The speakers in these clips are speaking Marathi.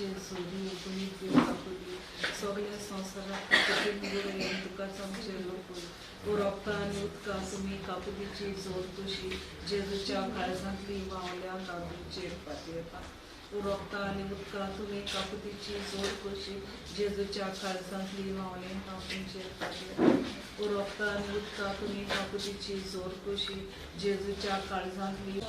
जेजुरी उपनीत कापुली सगळ्या संसारात कुटुंब तुकाच आमचे लोक उरकता आणि उदका तुम्ही कापुलीची जोड तुशी जेजूच्या काळजांतली वावल्या दादूचेर पातयता उरकता आणि उदका तुम्ही कापुलीची जोड कशी जेजूच्या काळजांतली वावले दादूचेर पातयता उरकता आणि उदका तुम्ही कापुलीची जोड कशी जेजूच्या काळजांतली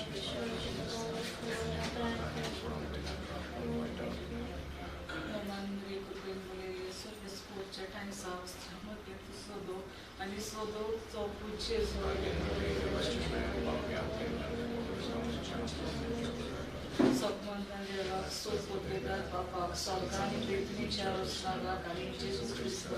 आणि सोदो चौपूचे सगळ्यांना सोपवतात बापाक सगळ्यांनी बेतनीच्या रस्त्यावर आणि जेजू ख्रिस्त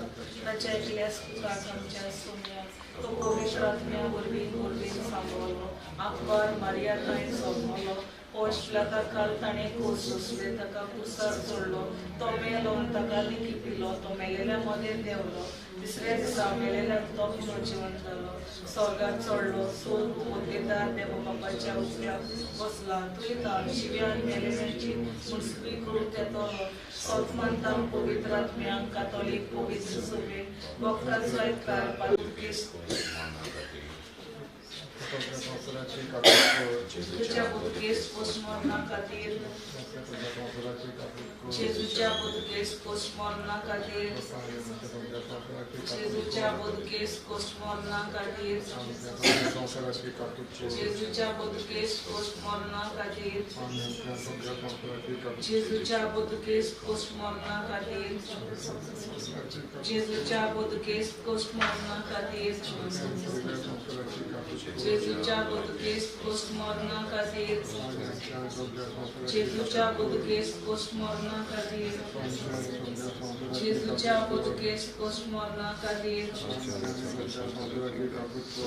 ताच्या एकल्यास आमच्या सोन्यात तो पवित्र आत्म्या वरवीन सांभाळलो अखबार मारिया ताई सोडलो पोस्टला काल ताणे कोस सोसले ताका कुसार जोडलो तो मेलो ताका लिखी पिलो तो मेलेल्या मध्ये देवलो तिसऱ्या दिसा मेलेल्या तो पुनः जिवंत जालो स्वर्गात चढलो सोल पोतेदार देव बापाच्या उजव्याक बसला तुयता शिव्यान मेलेल्यांची मुसळी करून येतलो सौतमंतां पवित्र आत्म्यांक कातोलीक पवित्र सभे भक्तांचो ऐतकार पालुकेस जेजूच्या पोर्तुगेज पोस्टमॉर्टना खातीर जेजूच्या पोर्तुगेज पोस्टमॉर्टना खातीर जेजूच्या पोर्तुगेज पोस्टमॉर्टना खातीर जेजूच्या पोर्तुगेज पोस्टमॉर्टना खातीर जेजूच्या पोर्तुगेज पोस्टमॉर्टना खातीर जेजूच्या पोर्तुगेज पोस्टमॉर्टना खातीर जेजूच्या पोर्तुगेज पोस्टमॉर्टना खातीर जेजूच्या पोर्तुगेज पोस्टमॉर्टना खातीर जेजूच्या पोर्तुगेज पोस्टमॉर्टना खातीर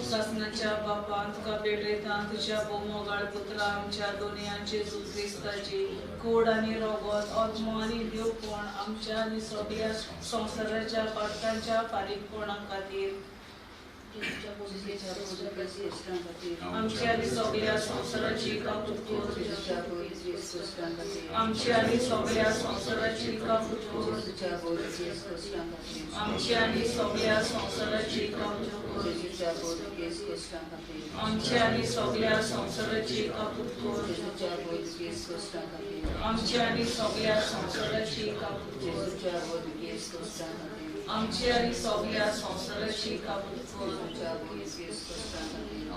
शासनाच्या बापान तुका भेटयता तुझ्या मोगाळ पुत्रा आमच्या दोनया जेजू ख्रिस्ताची कूड आनी रगत आत्मो आनी देवपण आमच्या आनी सगळ्या संवसाराच्या पातकांच्या फारीकपणा खातीर आमच्या आनी सगळ्या संवसाराची कापूत कर आमच्या आनी सगळ्या संवसाराची कापूत कर आमच्या आनी सगळ्या संवसाराची कापूत कर आमच्या आनी सगळ्या संवसाराची कापूत कर आमच्या आनी सगळ्या संवसाराची कापूत कर आमच्या आनी सगळ्या संवसाराची कापूत कर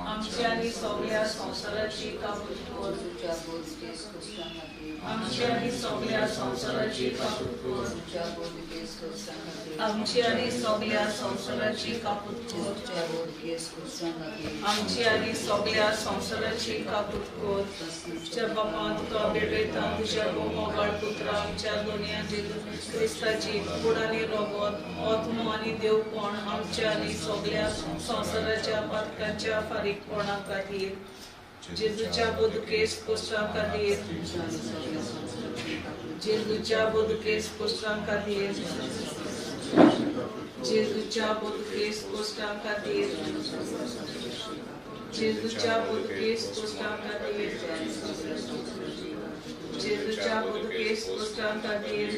आमच्या आनी सगळ्या संवसाराची कापूत कर आमच्या आनी सगळ्या संवसाराची कापूत कर आमची आनी सगळ्या संवसाराची कापूत कर आमची आनी सगळ्या संवसाराची कापूत कर तुझ्या बापान तुका भेटयता तुझ्या मोगाळ पुत्रा आमच्या दोनया जेजू ख्रिस्ताची कूड आनी रगत आत्मो आनी देवपण आमच्या आनी सगळ्या संवसाराच्या पातकांच्या फारीकपणा खातीर जेजूच्या पोर्तुगेज पोस्टां खातीर जेजूच्या पोर्तुगेज पोस्टां खातीर जेजूच्या पोर्तुगेज पोस्टां खातीर जेजूच्या पोर्तुगेज पोस्टां खातीर जेजूच्या पोर्तुगेज पोस्टां खातीर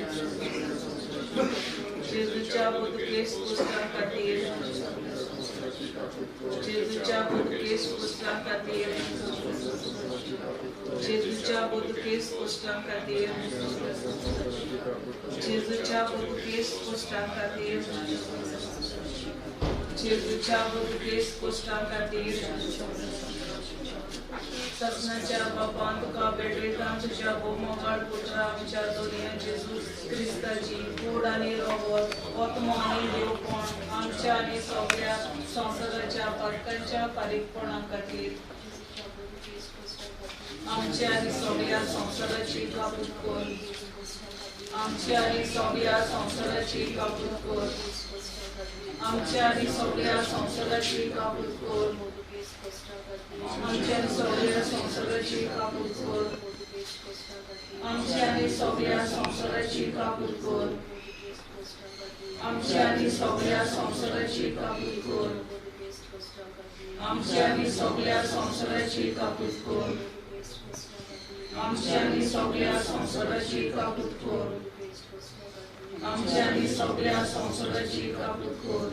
जेजूच्या पोर्तुगेज पोस्टां खातीर जेजूच्या पोर्तुगेज पोस्टां खातीर जेजूच्या पोर्तुगेज पोस्टां खातीर जेजूच्या पोर्तुगेज पोस्टां खातीर जेजूच्या पोर्तुगेज पोस्टां खातीर शासनाच्या बापान तुका भेटयता तुझ्या मोगाळ पुत्रा आमच्या दोनया जेजू ख्रिस्ताची कूड आनी रगत आत्मो आनी देवपण आमच्या आनी सगळ्या संवसाराच्या पातकांच्या फारीकपणा खातीर आमच्या आनी सगळ्या संवसाराची कापूत कर आमच्या आनी सगळ्या संवसाराची कापूत कर आमच्या आनी सगळ्या संवसाराची कापूत कर आमच्या आनी सगळ्या संवसाराची कापूत कर आमच्या आनी सगळ्या संवसाराची कापूत कर आमच्या आनी सगळ्या संवसाराची कापूत कर आमच्या आनी सगळ्या संवसाराची कापूत कर आमची आणि सगळ्या संसाराची काबूत कर, आमची आणि सगळ्या संसाराची काबूत कर,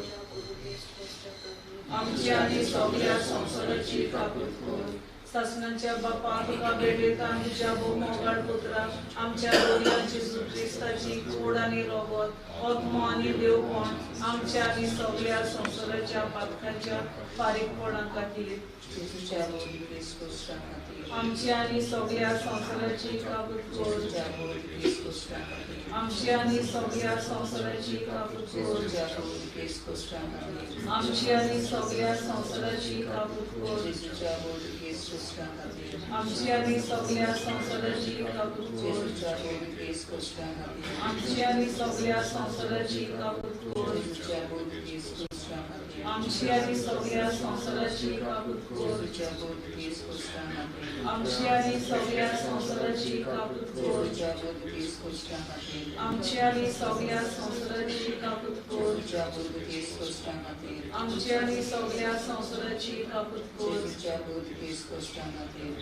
आमची आणि सगळ्या संसाराची काबूत कर. शासनाच्या बापा तुका बेडेता तुझ्या मोगाळ पुत्रा आमच्या दोन्ही जेजू ख्रिस्ताची गोड आणि रोबत आत्मा आणि देवपण आमच्या आणि सगळ्या संसाराच्या पातकांच्या बारीकपणा खातीर आमची आणि सगळ्या संसाराची काबूत कर, आमची आणि सगळ्या संसाराची काबूत कर, आमची आणि सगळ्या संसाराची काबूत कर, आमची आणि सगळ्या संसाराची काबूत कर, आमची आणि सगळ्या संसाराची काबूत कर, आमची आणि सगळ्या संसाराची काबूत कर, आमची आणि सगळ्या संसाराची काबूत कर, आमची आणि सगळ्या संसाराची काबूत कर, आमची आणि सगळ्या संसाराची काबूत कर,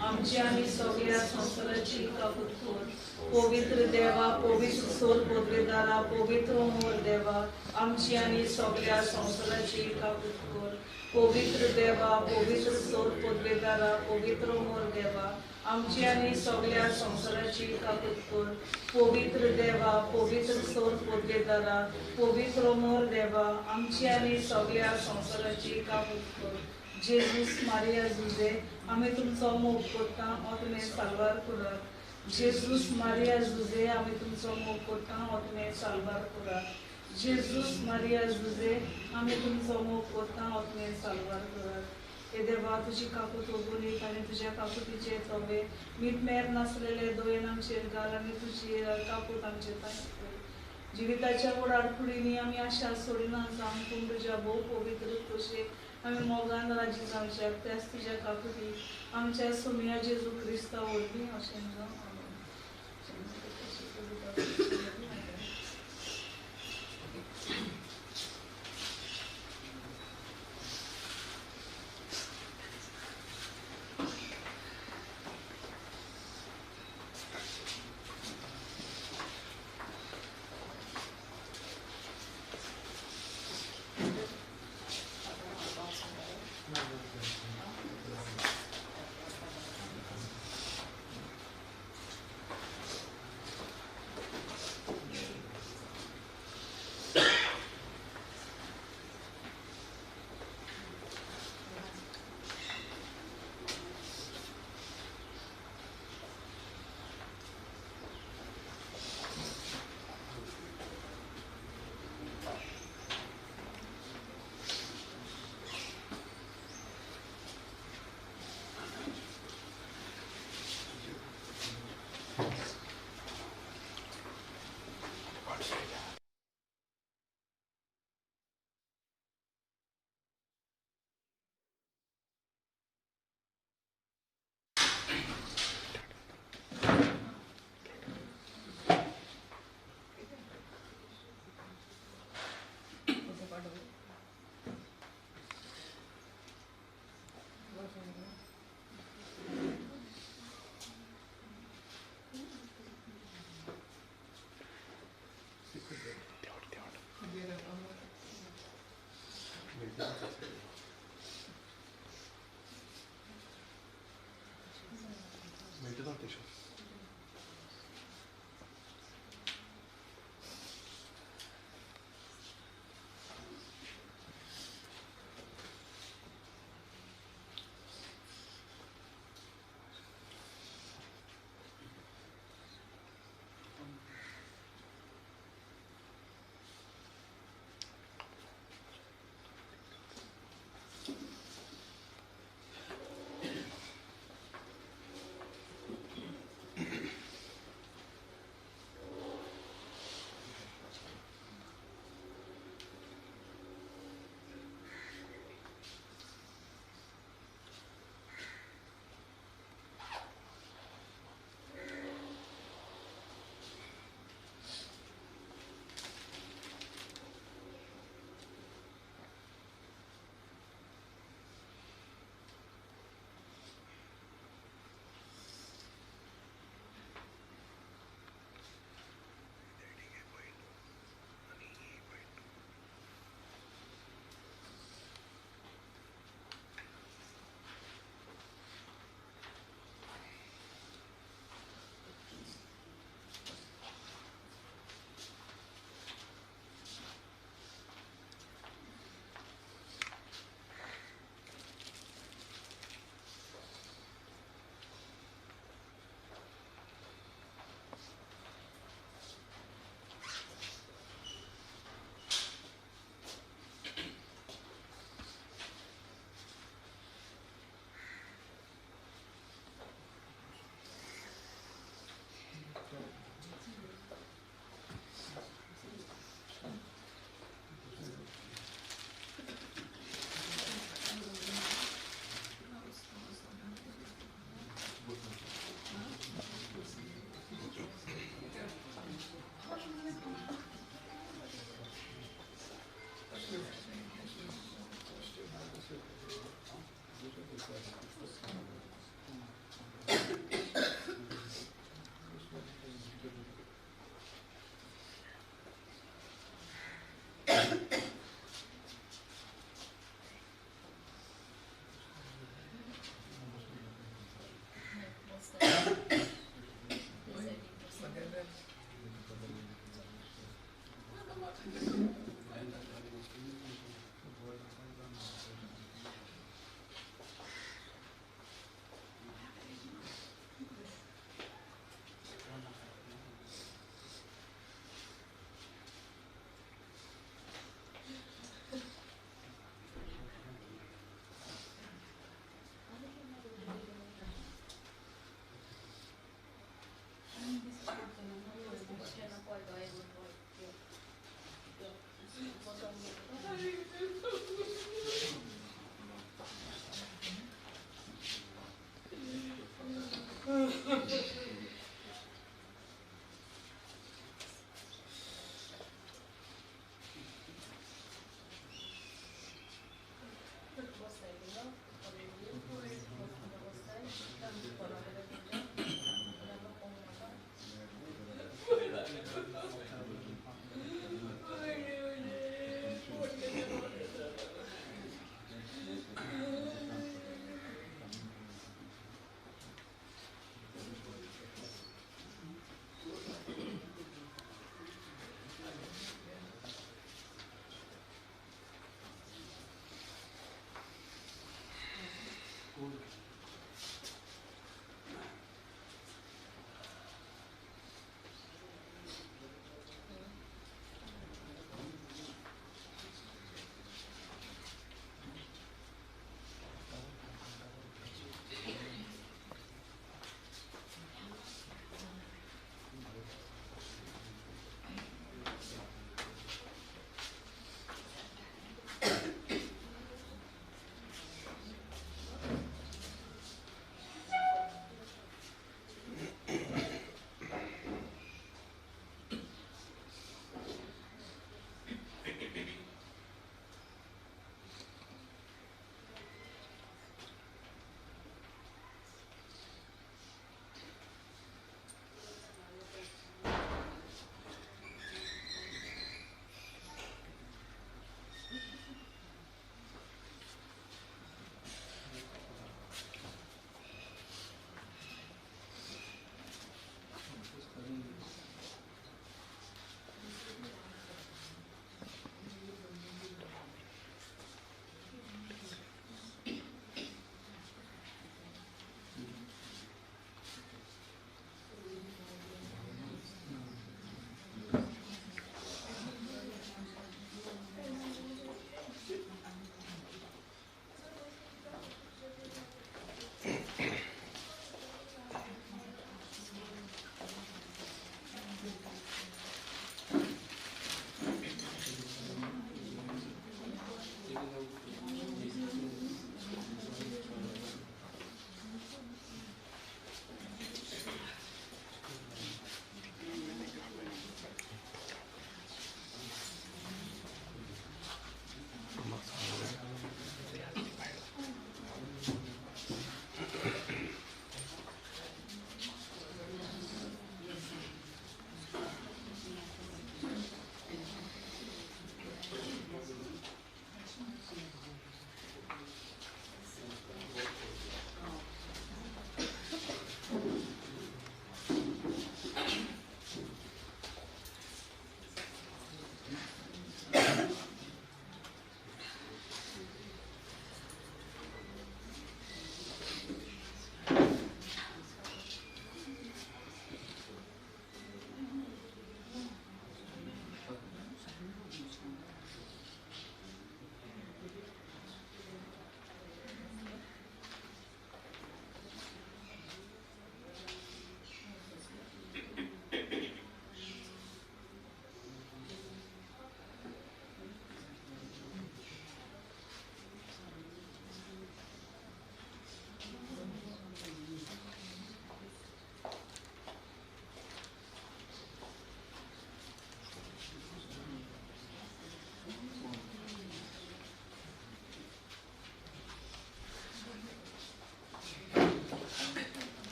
आमची आणि सगळ्या संसाराची काबूत कर. पवित्र देवा, पवित्र सोर पदवीदारा, पवित्र मोर देवा, आमची आणि सगळ्या संसाराची काबूत कर. पवित्र देवा, पवित्र सोर पदवीदारा, पवित्र मोर देवा, आमची आणि सगळ्या संसाराची काबूत कर. पवित्र देवा, पवित्र सोर पदवीदारा, पवित्र मोर देवा, आमची आणि सगळ्या संसाराची काबूत कर. जेजूस मारिया जुजे आम्ही तुमचा मोग करता आत्मे सालवार करात. जेजूस मारिया जुजे आम्ही तुमचा मोग करता आत्मे सालवार करात. जेजूस मारिया जुजे आम्ही तुमचा मोग करता आत्मे सालवार करात. हे देवा तुझी काकूत ओगून येत आणि तुझ्या काकुतीचे तवे मीठ मेर नसलेले दोन आमचे घाल आणि तुझी काकूत आमचे पाय जिविताच्या ओढाडफुडीने आम्ही आशा सोडिना जाऊन तुझ्या बहु पवित्र कृषे आम्ही मोगान राजी जाऊ त्यास तुझ्या काकुती आमच्या सोमिया जेजू ख्रिस्ता ओळखी असे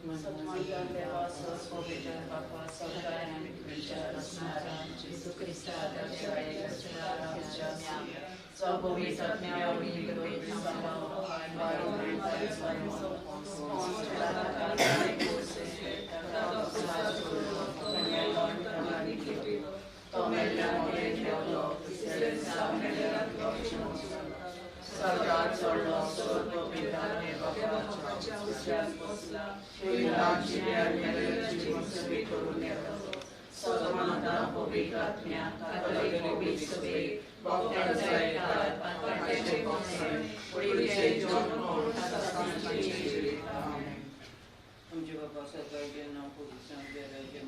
Săptămână de oasă, spovedea Papa, salvarea Miculicea, răsnarea, Iisus Hrista, de-a iertarea aceasta, zăbovița mea, uimitorii, salvă, barului, barului, consolarea care curse, Tădăpăsatul, Tămelor, Tămănicipilor, Tomelea Moletelor, Selexamele, Salvațul nostru, Dominate, Văpacea, Sfânta, Iudancile almele, Sfântul Nevrăzor, Săptămână povicat mea, Tatăl iubit să vei, Boteza etat, Pătăce consăi, Uite, Domnul, ca să sfântăiești. Amen. आमचे बाबा सकाळचे नाव पुरुषां देवाचे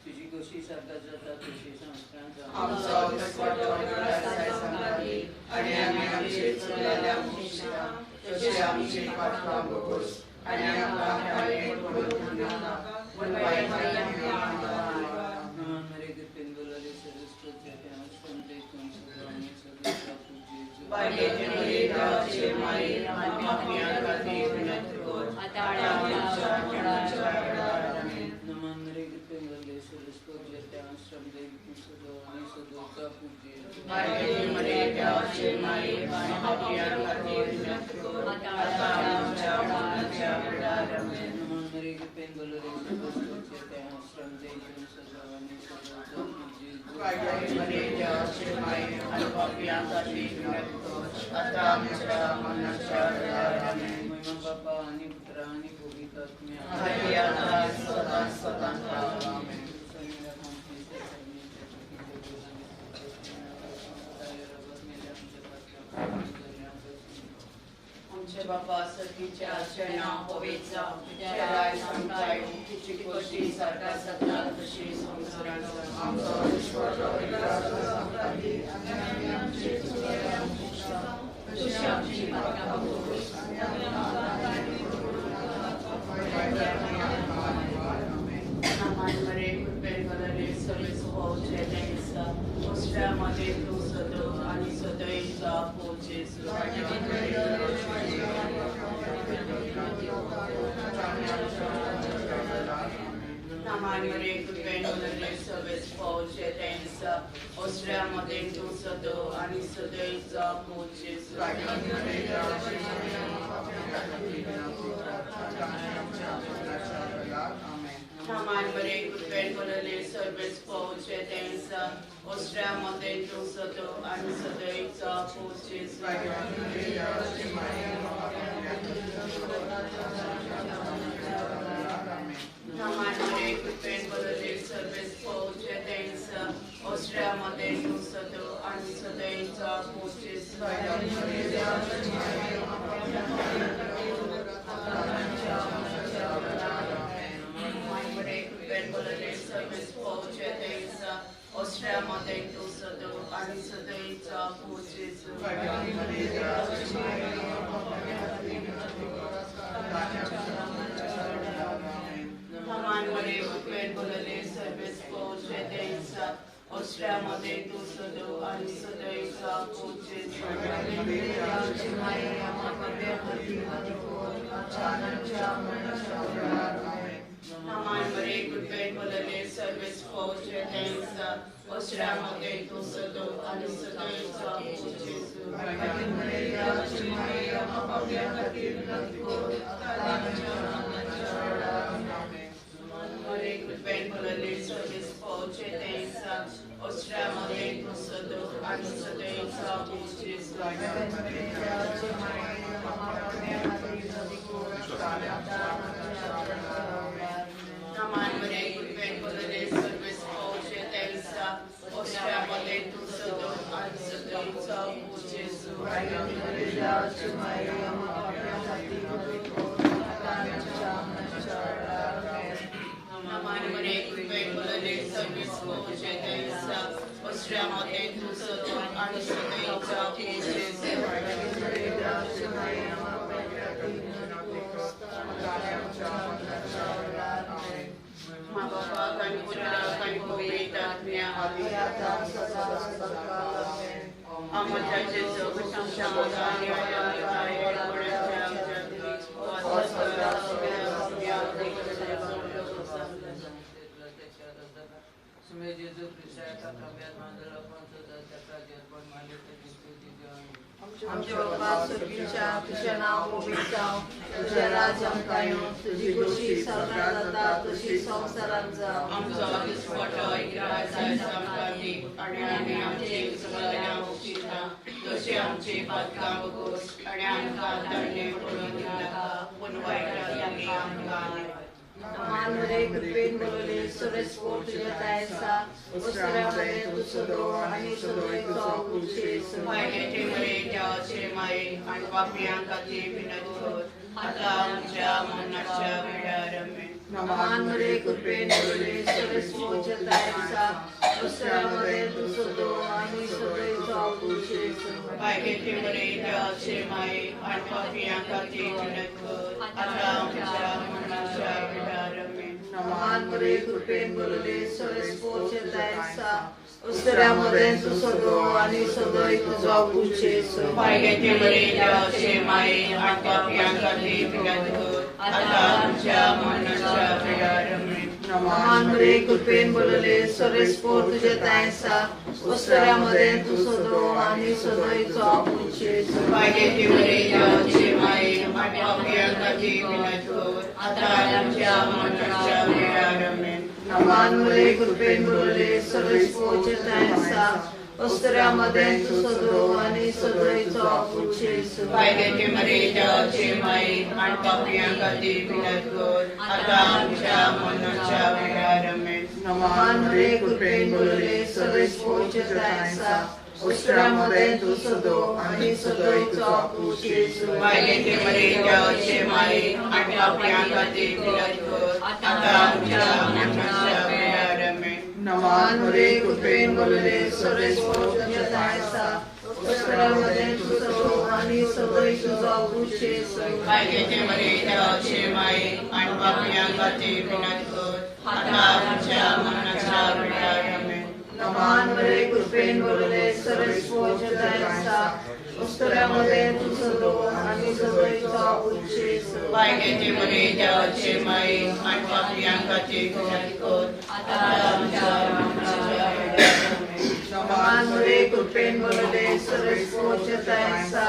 तुझी कशी सारखा जाता तशी संस्कारांचा आमचा उत्पत्तीचा संगाती आणि आम्ही आमचे चुकलेल्या मुलींना तसे आमचे पाठवा बघूस आणि आमका काही पडू नका पण वाईटाला मरे कृपेन बोलाले सरस्वती त्या संते तुमचे सगळ्या पूजे बाई देवाचे माई आम्ही आम्ही विनंती करू आता आमच्या नमन मरे कृपेन बोलाले सरस्वती त्या संते तुमचे सगळ्या पूजे बाई देवाचे माई आम्ही आम्ही विनंती करू आता आमच्या नमन मरे कृपेन बोलाले सरस्वती त्या संते तुमचे सगळ्या पूजे देवाचे माई आम्ही आम्ही विनंती करू आता आमच्या मनाच्या महिमा बापा आणि पुत्रा आणि पवित्र आत्म्या आणि आता सदा सदा आमेन. आमचे बापा सखीच्या चरणा पवित्र चराय संताय तिची गोष्टी सारखा सत्ता तशी संसारांचा आमचा विश्वास संतादी आणि आमचे चुकलेल्या मुलींना तशी आमची पाठवा बघूस आणि Amare curpelele să-le sfoce densa, oșteamă-te tu să dă, ani să dăi la foce să Amare curpelele să-le sfoce densa, oșteamă-te tu să dă, ani să dăi la foce să Naman Maria curpelele să-le sfoce densa, oșteamă-te tu să dă, ani să dăi la foce să Naman Maria curpelele să-le sfoce densa, oșteamă-te tu să dă, ani să dăi la foce să Verbolele să-mi sfoce densa, oșteamă-te tu să dă, ani să dăi la foce să Naman Maria verbolele să-mi sfoce densa, oșteamă-te tu să dă, ani să dăi la foce să Naman Maria curpelele să-mi sfoce densa, oșteamă-te tu să dă, ani să dăi la foce să Maria curpelele să-mi sfoce densa, oșteamă-te tu să dă, ani să dăi la foce să Naman Maria curpelele să-mi sfoce densa, oșteamă-te tu să dă, ani să dăi la foce să Naman Maria curpelele să-mi sfoce densa, oșteamă-te tu să dă, ani să dăi la foce să Mababa kan putra kan pubita niya Amata Jesu Shamagani Ayay Ayay Ayay Ayay Ayay तुझे नाव पवित्र जावं, तुझे राज्य आमकां तुझी खुशी सगळ्या जाता तशी संवसाराक जावं. आमचो दिसपटो इराय जायस आमकां दी, आनी आमी आमचे उसळ्यांक उपशिता, तशी आमची पातकां बगोस, आनी आमकां तडणे पडूंक नाका, पूण वायटांतल्यान आमकां वाचय. Amare कृपेन बोलले सुरेस्पोट तुझ्या तायसा उसऱ्यामध्ये तू सदो आणि सदोयचो उचेस मायेचे बरे जावचे माये आणि पापियां खातीर विनत कर आता आमच्या मरणाच्या वेळार आमेन. Amare कृपेन बोलले सुरेस्पोट तुझ्या तायसा उसऱ्यामध्ये तू सदो आणि सदोयचो उचेस मायेचे बरे जावचे माये आणि पापियां खातीर विनत कर आता आमच्या मरणाच्या वेळार आमेन. Amare कृपेन बोलले सुरेस्पोट तुझ्या तायसा उसऱ्यामध्ये तू सदो आणि सदोयचो उचेस मायेचे बरे जावचे माये आणि पापियां खातीर विनत कर आता आमच्या मरणाच्या वेळार आमेन. Amare कृपेन बोलले सुरेस्पोट तुझ्या तायसा उसऱ्यामध्ये तू सदो आणि सदोयचो उचेस मायेचे बरे जावचे माये आणि पापियां खातीर विनत कर आता आमच्या मरणाच्या वेळार आमेन. Amare कृपेन बोलले सुरेस्पोट तुझ्या तायसा उसऱ्यामध्ये तू सदो आणि सदोयचो उचेस मायेचे बरे जावचे माये आणि पापियां खातीर विनत कर आता आमच्या मरणाच्या वेळार आमेन. Amare कृपेन बोलले सुरेस्पोट तुझ्या तायसा उसऱ्यामध्ये तू सदो आणि सदोयचो उचेस मायेचे बरे जावचे माये आणि पापियां खातीर विनत कर आता आमच्या मरणाच्या वेळार आमेन. Amare कृपेन बोलले सुरेस्पोट तुझ्या तायसा उसऱ्यामध्ये तू सदो आणि सदोयचो उचेस मायेचे बरे जावचे माये आणि पापियां खातीर विनत कर आता आमच्या मरणाच्या वेळार आमेन. Amare कृपेन बोलले सुरेस्पोट तुझ्या तायसा उसऱ्यामध्ये तू सदो आणि सदोयचो उचेस मायेचे बरे जावचे माये आणि पापियां खातीर विनत कर आता आमच्या मरणाच्या वेळार आमेन. Amare कृपेन बोलले सुरेस्पोट तुझ्या तायसा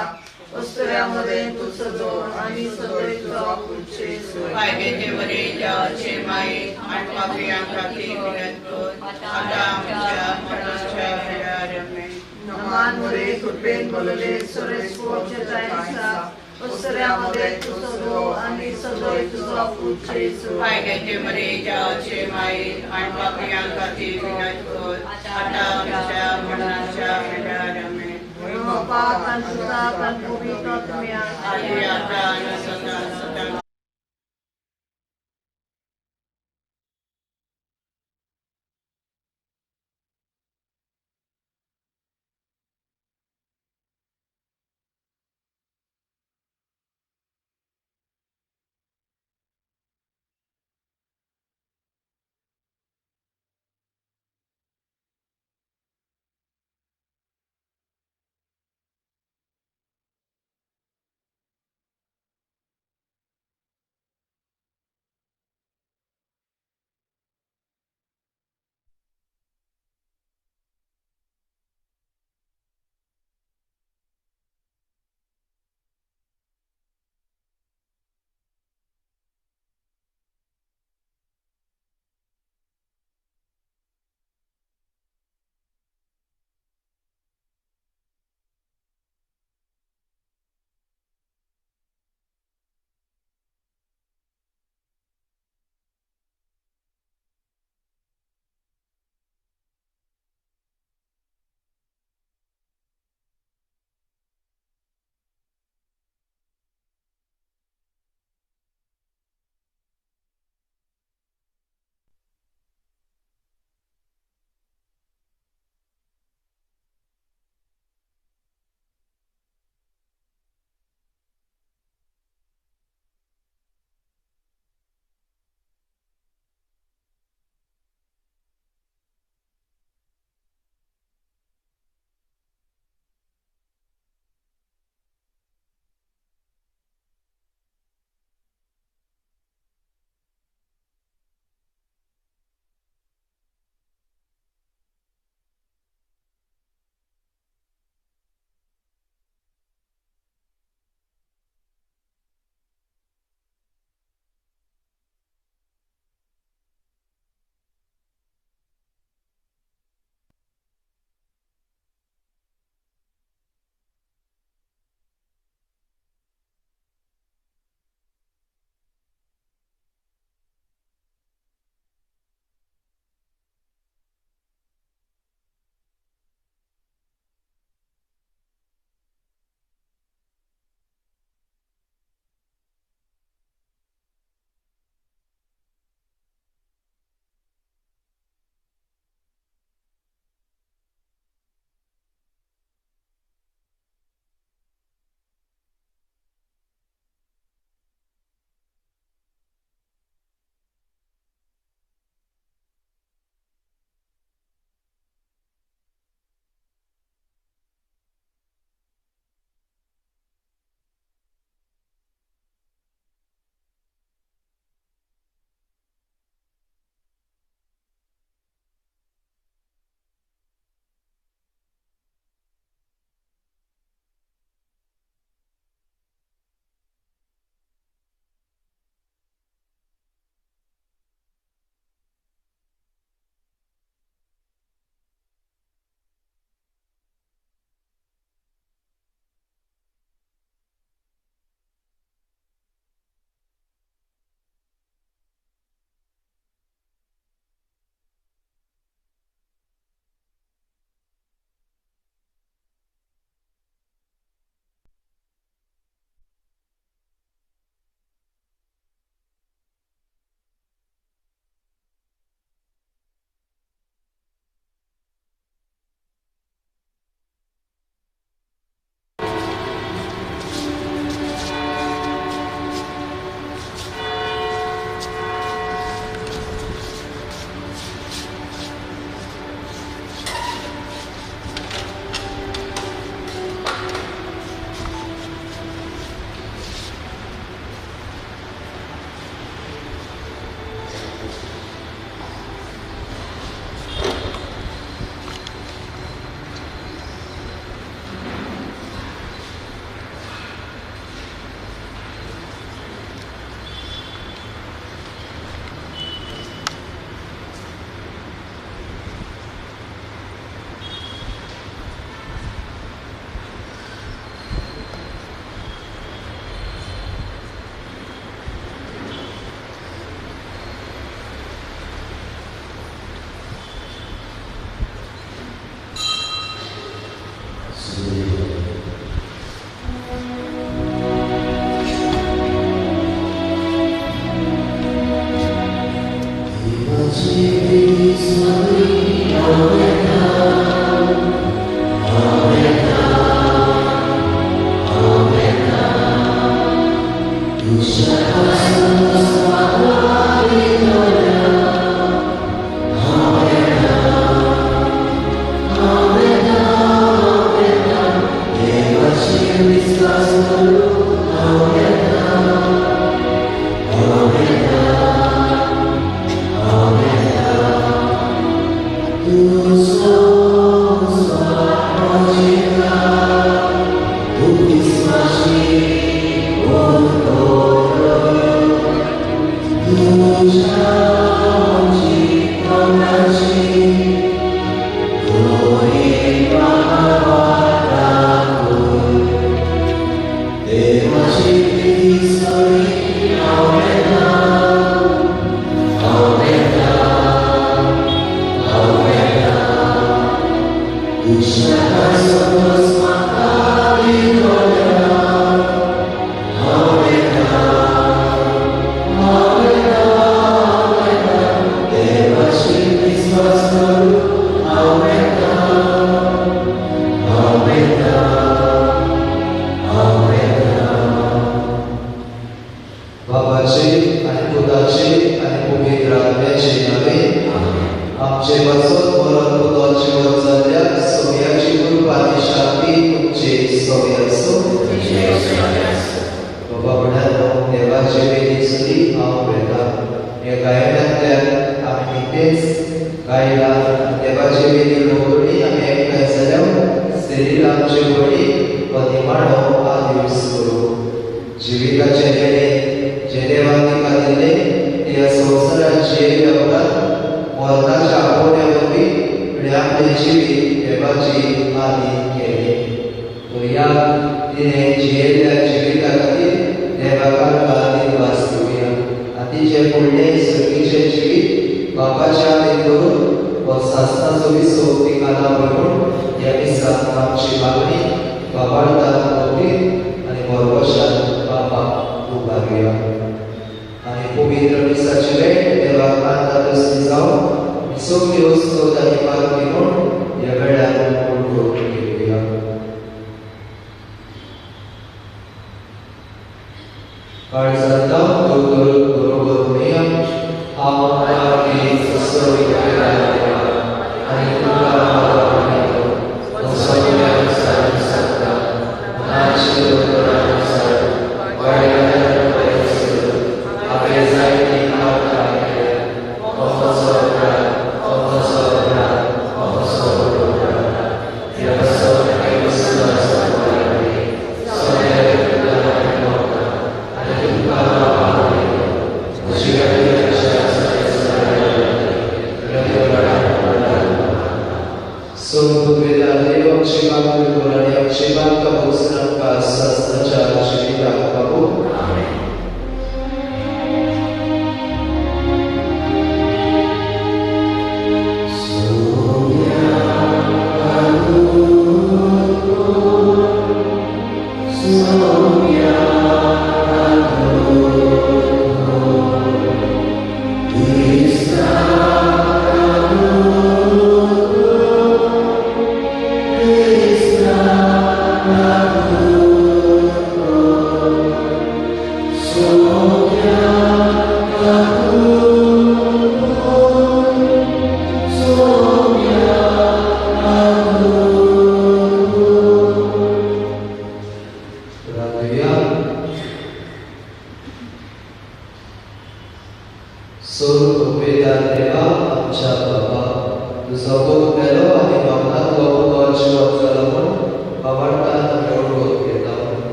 उसऱ्यामध्ये तू सदो आणि सदोयचो उचेस मायेचे बरे जावचे माये आणि पापियां खातीर विनत कर आता आमच्या मरणाच्या वेळार आमेन. Amare कृपेन बोलले सुरेस्पोट तुझ्या तायसा उसऱ्यामध्ये तू सदो आणि सदोयचो उचेस मायेचे बरे जावचे माये आणि पापियां खातीर विनत कर आता आमच्या मरणाच्या वेळार आमेन. Bapa Tuta kan pubito tumiyan आधी आता आणि सदा सदा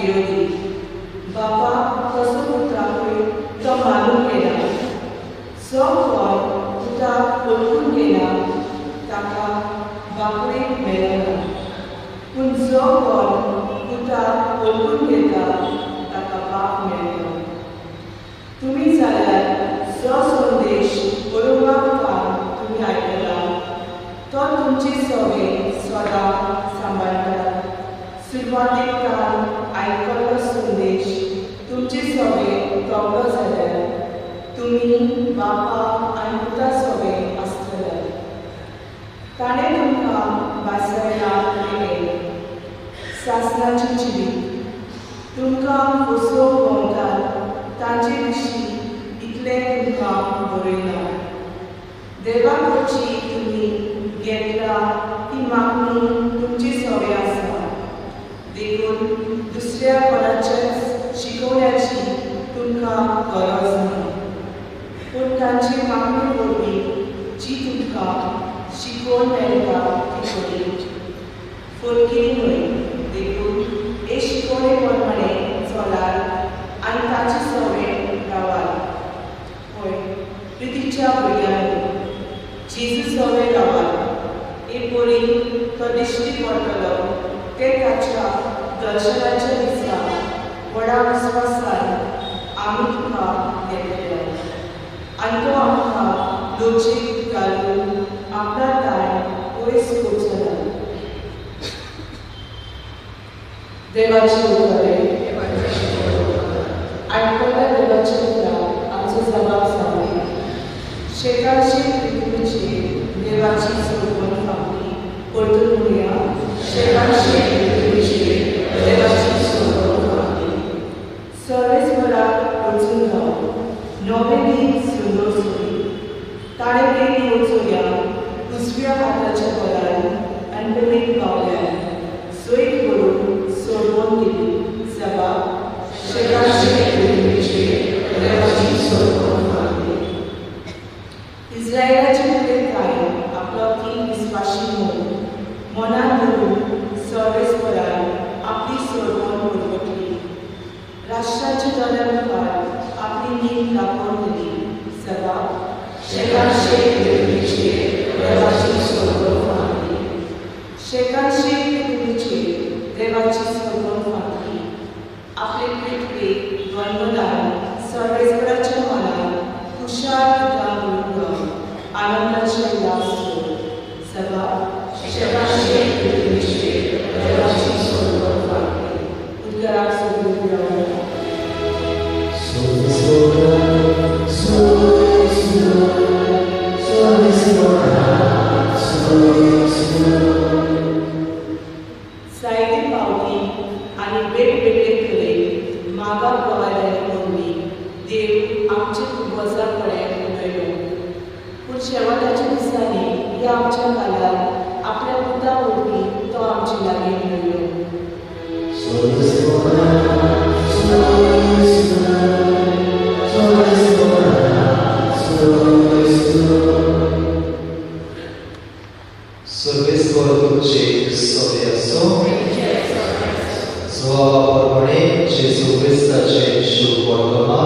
विरोधी बापा कसो पुत्रा जो कोण पुताक ओळखून घेता ताका पाप मेळटा. तुम्ही जाल्यार जो संदेश बरोवपाक काम तुम्ही आयकला तो तुमची सवय सदां सांबाळटा. सुरवातेक काम आयकल्लो संदेश तुमची सवय तोडलो जाल्यार तुमी बापा आनी पुता सवय आसतले. ताणें तुमकां बासयला केलें सासणाची जिवीत तुमकां फसोवंक भोंवतात तांचे विशीं इतलें तुमकां बरयला. देवा कडची तुमी घेतला ती मागणी तुमची सवय आसा देखून दुसऱ्या कोणाच्याच शिकोवण्याची तुमकां गरज ना. पूण तांची मागणी वरवीं जी तुमकां शिकोवन मेळटा ती बरी फटकी न्हय. देखून हे शिकोवणे प्रमाणें चलात आनी ताची सवय लावात. पळय प्रितीच्या भुरग्यांनी जेजू सवय लावात. हे बरी तो दिश्टी पडटलो ते ताच्या दर्शनाच्या दिसा व्हडा विस्वासान आमी तुका घेतलेलो आनी तो आमकां लोचीक घालून आपला ताण पयस पोचला. देवाची उतरे आयकल्ल्या देवाच्या उतराक आमचो जबाब सांगले. शेकाची पृथ्वीचेर देवाची सोडवण फावली. परतून म्हणया शेकाची पृथ्वीचेर देवाची सोडवण फावली. सर्वेस्पराक वचून राव नवे दीस सुंदर सोयी. ताणें गेली वचूया उजव्या हाताच्या बलान आनी पयलीं पावल्यार सोयीक व्हरून सोडवून दिली. जबाब शेकाची पृथ्वीचेर देवाची सोडवण फावली. इस्रायलाचे पुलेकायेन आपलो तीन विस्वाशी म्हूण मनान धरून सर्वेस्परान आपली सोडवण परगटली. राष्ट्राच्या दोळ्या मुखार आपली नीत दाखोवन दिली. जबाब शेकाची पृथ्वीचेर देवाची सोडवण फावली. शेकाची पृथ्वीचेर देवाची सोडवण फावली. आपले पृथ्वीक द्वंद्वदान सर्वेस्पराच्या मनान खुशाल आनंदाचे उल्हास सोड. जबाब शेकाची पृथ्वीचेर देवाची सोडवण फावली. उदकाराक सोडून रावला. जायती पावली आनी वेगवेगळे तरेन मागाक गवायल्यानी पडली देव आमचे पुर्वजां कडेन उलयलो. पूण शेवटाच्या दिसांनी ह्या आमच्या काळार आपल्या पुता वरवीं तो आमचे लागीं मेळ्ळो. Servisco tutti sovieso, słowa proponuje Jezu Chrysta, Jezu Bogoma,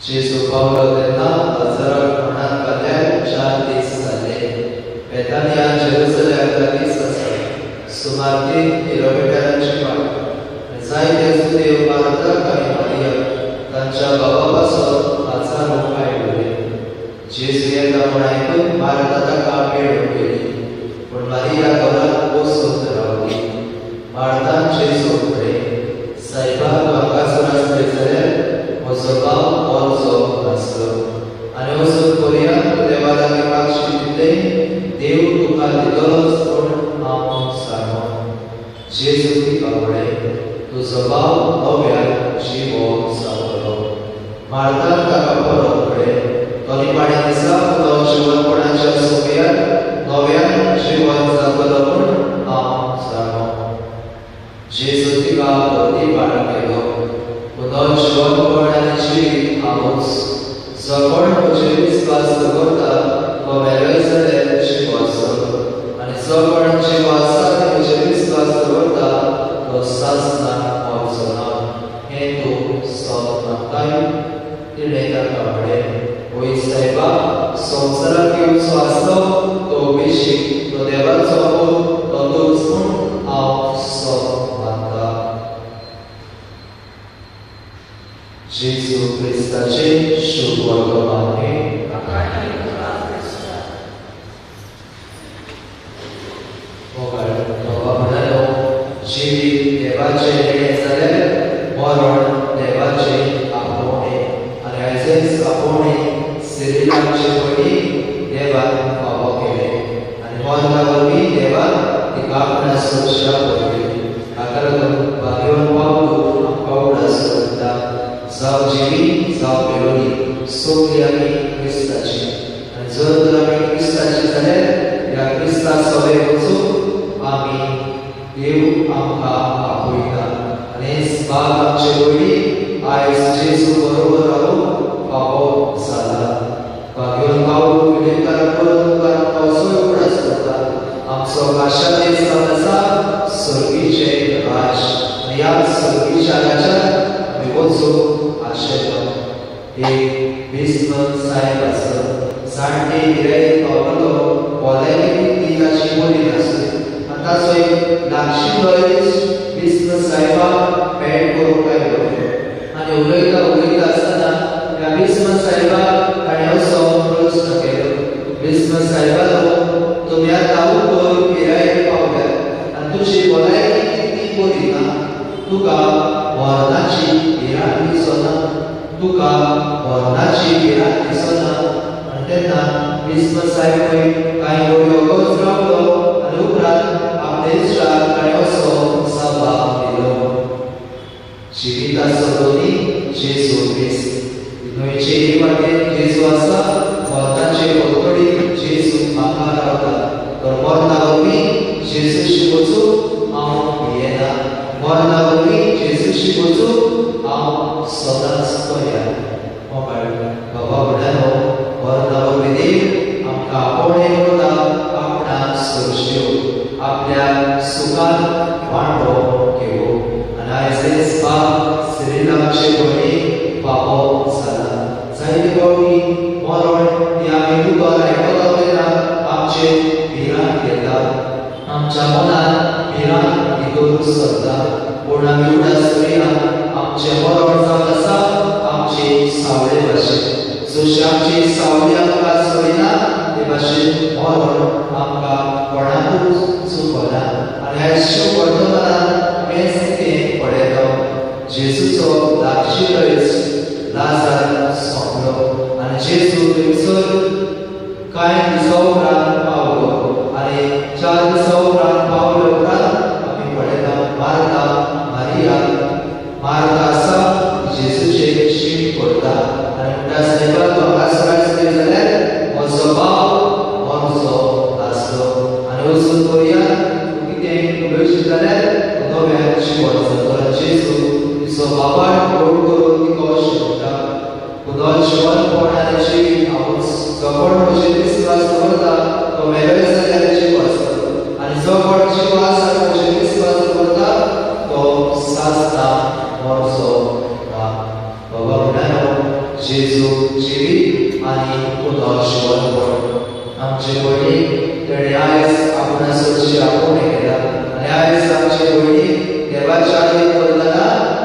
Jezu Paula Dena, Lazara Kuna Kader, 4 dys zale, Betania Jerusalem dys zale, Sumarti kilometeraची वाट, जायते सुदेव मार्था आणि मारिया तांच्या बाबापासून 5 लोक आयले. जेजू येता म्हूण आयकून मार्था ताका मेळून गेली, पूण मारिया घरांत बसून रावली. मार्थान जेजू कडेन सायबा हांगासर आसले जाल्यार म्हजो भाव मरचो नासलो आनी वचून कोरया तूं देवा लागीं मागशी तितलें देव तुका दितलोच म्हूण हांव सांगो. जेजू तिका म्हळें तुजो भाव नव्यान जिवो जातलो. मार्थान ताका परत म्हळें तो निमाण्या दिसा तो जिवनपणाच्या सोबयार नव्यान जिवन जातलो म्हूण हांव सांगो. जेजू तिका परती पाड केलो. पुनः जिवनपण आनी जिवीत हांवूच. जो कोण म्हजेर विस्वास दवरता तो मेलोय जाल्यार जिवो आसतलो आनी जो कोण जिवो आसा आनी म्हजेर विस्वास दवरता तो सासना मरचो ना. हें तूं सोब मागताय. तिणें ताका म्हळें, ओय सायबा, संवसाराक येवचो आसलो तो अभिषेक तो देवाचो पूत तो तूच म्हूण हांव सोब मानतां. जेजू क्रिस्ताचे शुभ वर्तमाने जिवीत देवाचे नेणे जाल्यार मरण देवाचे आपोवणे आनी आयजेच आपोवणे सिरिलाचे पयलीं देवान फावो केले आनी मरता वरवीं देवान ती कापणां सुरक्षा पळयली. हाका लागून भाग्यवान पावलो आमकां उगडास करता. जावं जिवीत जावं मेलोनी सोगलीं आमी क्रिस्ताची आनी जर तर आमी क्रिस्ताची जाल्यार ह्या क्रिस्ता सभेक वचून आमी देव आमकां आपयता आनी हेच भाग आमचे पयलीं आयज जेजू बरोबर रावून फावो जाला. भाग्यवान पावलो विडेकार परत तुका पावसोय उगडास करता. आमचो काशाचे स्थान आसा सर्गीचे राज आनी ह्या सर्गीच्या राजांत आमी वचूंक आशेता. एक भीष्म साहेब आसा जाणटे गिरायक पावलो पोलायली ती ताची बरी आसली आनी ताचो एक लागशिल्लो भीष्म साहेबाक भेट करूंक आयलो आनी उलयता आसतना ह्या भीष्म साहेबाक ताणें असो प्रश्न केलो. भीष्म साहेबालो तुमी आतां उतर गिरायक पावल्यात आनी तुजी पोलायली ती बरी ना. तुका मरणाची भिरांत दिसना. तुका मरणाची भिरांत दिसना. आनी तेन्ना भीष्म साहेब कांय घडयो वच रावलो आनी उपरांत आपले इश्टाक ताणें असो जबाब दिलो. जिविताचो दोनी जेजू क्रिस्त. न्हंयचे एक वाटेन जेजू आसा मरणाचे पलतडीन जेजू म्हाका रावता. तर मरता वरवीं जेजूशी वचूंक हांव भियेना. मरता वरवीं जेजूशी वचूंक हांव सदांच तयार. बाबा भुरग्यांनो मरता वरवीं देव आमकां आपोवणे करता आपणा सृश्ट्यो आपल्या सुखान वांटो घेवूं आनी आयज हेच भाग सिरिलाचे पयलीं फावो जाला. जायते फावटी मरण हें आमी दुकर आयकता तेन्ना आमचे भिरांत येता. आमच्या मनान भिरांत भितर सरता. पूण आमी उगडास करिना. आमचें मरण जावन आसा आमचे सावळे भाशेन. जशी आमची सावळी आमकां सडिना ते भाशेन मरण आमकां कोणाकूच चुकना. आनी आयज शुभ वर्तमानांत हेंच कितें पळयता. जेजूचो लागशिल्लो लाजार सोंपलो आनी जेजू थंयसर कांय दिसां उपरांत पावलो आनी 4 दिसां उपरांत पावले उपरांत आमी पळयता मार्था मारिया. मार्था आसा जेजूचेर शीम करता आनी म्हणटा सायबा तूं हांगासर आसली जाल्यार म्हजो भाव मरचो नासलो. आनी वचून पळोवया तूं कितें उलयशीं जाल्यार नव्यान जिवन जाता. जेजू तिचो बापायक व्हड करून तिका अशें म्हणटा पुनः जिवनपणाचें जिवीत हांव जगण म्हजें विस्वास दवरता तो मेलोय जाल्यार जीव आसता आनी जो कोण जीव आसा म्हजें विस्वास दवरता तो सासता मरचो ना. बाबा भुरग्यांनो जेजू जिवीत आनी पुनः जिवनपण आमचे पयलीं तेणें आयज आपणा सदची आपोवणें केला आनी आयज आमचे पयलीं देवाच्या आदीन करतना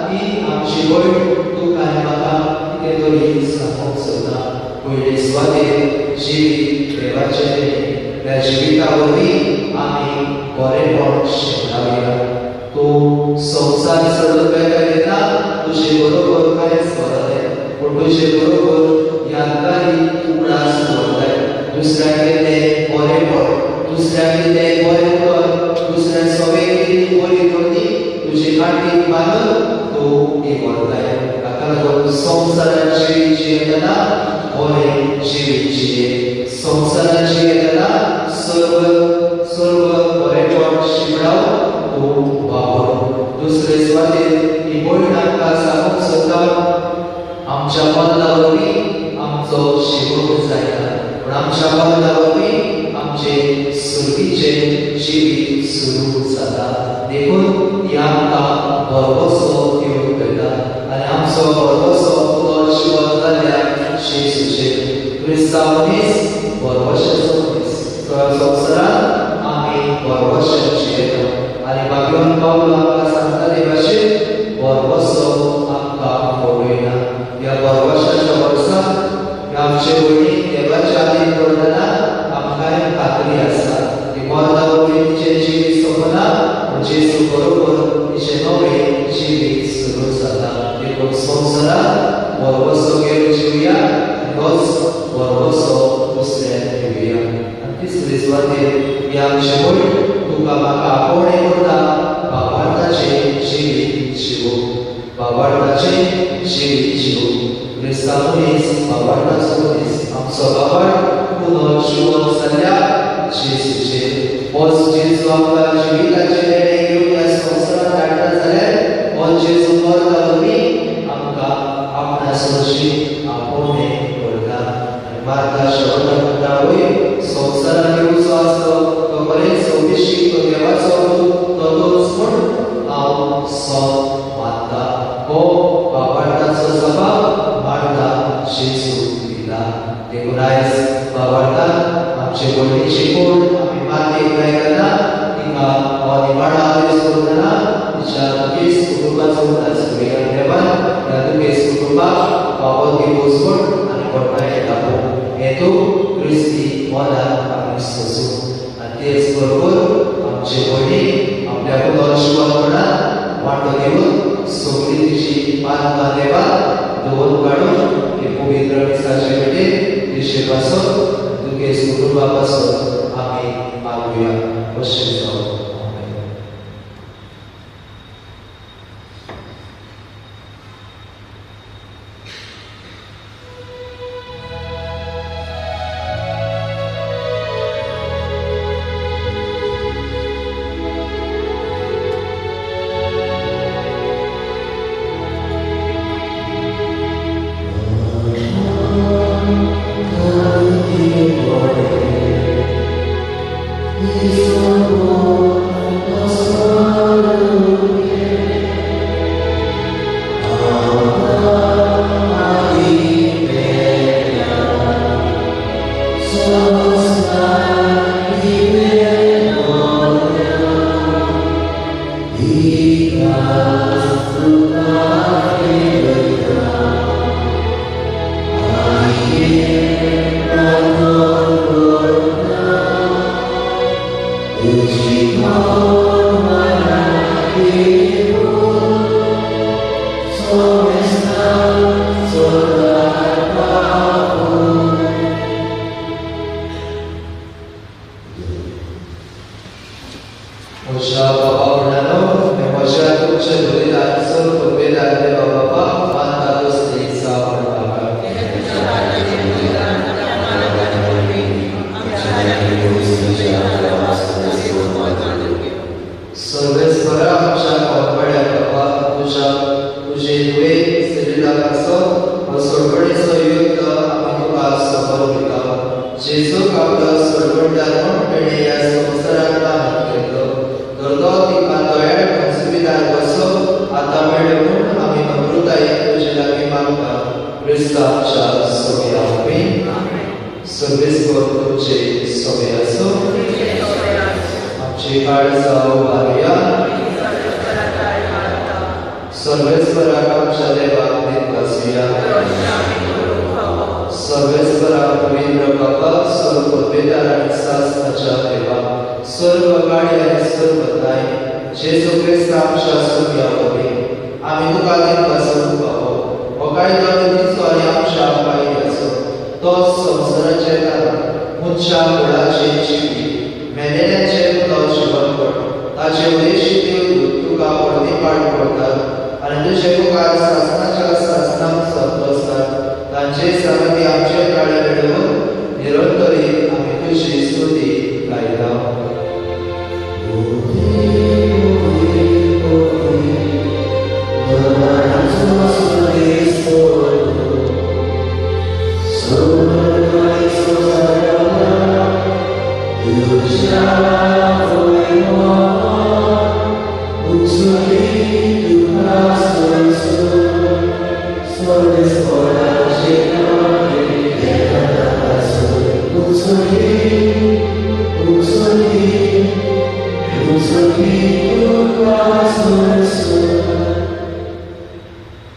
ही आमची भयण तुका आनी म्हाका कितें तरी सांगूंक सोदता. पयली सुवातेर जिवीत देवाचें त्या जिविता वरवीं आमी बरेपण शिकलावया. तूं संवसार सोडून वेगळे येता तुजे बरोबर कांयच करतलें पूण तुजे बरोबर यादगारी उगडास दवरताय. दुसऱ्याक कितें बरेपण दुसऱ्याक कितें बरें कर दुसऱ्या सगळें कितें बरी करती तुजे खाटीर बांदून तूं ती व्हरताय. हाका लागून संवसारांत जिवीत जियेतना बरें जिवीत जिये. संवसारांत जियेतना सर्व बरेपण शिकडाव तूं वावर. दुसरे सुवातेर ही भयण आमकां सांगूंक सोदता आमच्या मरना वरवीं आमचो शिवूंक जायना पूण आमच्या मरना वरवीं आमचें सुर्गीचें जिवीत सुरू जाता. देखून ही आमकां बरोबरसो घेवन वयता आनी आमचो बरोबरसो पुनः जिवन जाल्ल्या जेजूचेर क्रिस्तांव मनीस बरोबरशेचो मनीस. संवसारांत घेवन पावलो आमकां सांगताले भाशेन बरवसो आमकां पळयना. ह्या बरवशाच्या वर्साक आमचे भयणी देवाच्या आदीन करतना आमकां खात्री आसा की मरना वयली तिचें जिवीत सोंपना, जेजू बरोबर तिचें नवें जिवीत सुरू जाता. देखून संवसारांत बरवसो घेवन जिवया, तोच बरवसो दुसऱ्याक दिवया. आनी तिसरे सुवातेर ही आमची भयण तुका म्हाका आपोवणें करता भावार्थाचें जिवीत जिवूं. भावार्थाचें जिवीत जिवूं. क्रिस्तांव मनीस भावार्थाचो मनीस. आमचो भावार्थ पुनो जिवंत जाल्ल्या जेजूचेर. होच जेजू आमकां जिविताचे निर्णय घेवन ह्या संवसारांत धाडटा जाल्यार हो जेजू मरता वरवीं आमकां आपणास वरची आपोवणें करता. आनी मार्ता शेवटाक म्हणटा वय संवसारांत येवचो आसलो तो बरें सौभिशी तो देवाचो तो तोच म्हूण हांव सोत मानता. हो भावार्थाचो जबाब मार्ता जेजू दिला. देखून आयज भावार्थान आमचे भयणीची कूड आमी मातयेक लायतना तिका हो निमाणो आदेश करतना तिच्या दुखेस्त कुटुंबाचो उदास करूया. देवान ह्या दुखेस्त कुटुंबाक फावो दिवोस म्हूण आनी घडणाय दाखोव. हें तूं क्रिस्ती मनांत आमी सोसूं. आनी तेच बरोबर आमचे भयणी आपल्या पुतो शिवणपणान वांटो घेवन सगळी तिची मानता देवाक दवरून काडून हे पवित्र मिसाचे भेटेर दिशे पासून दुखेस्त कुटुंबा पासून आमी मागुया. अशें जावं.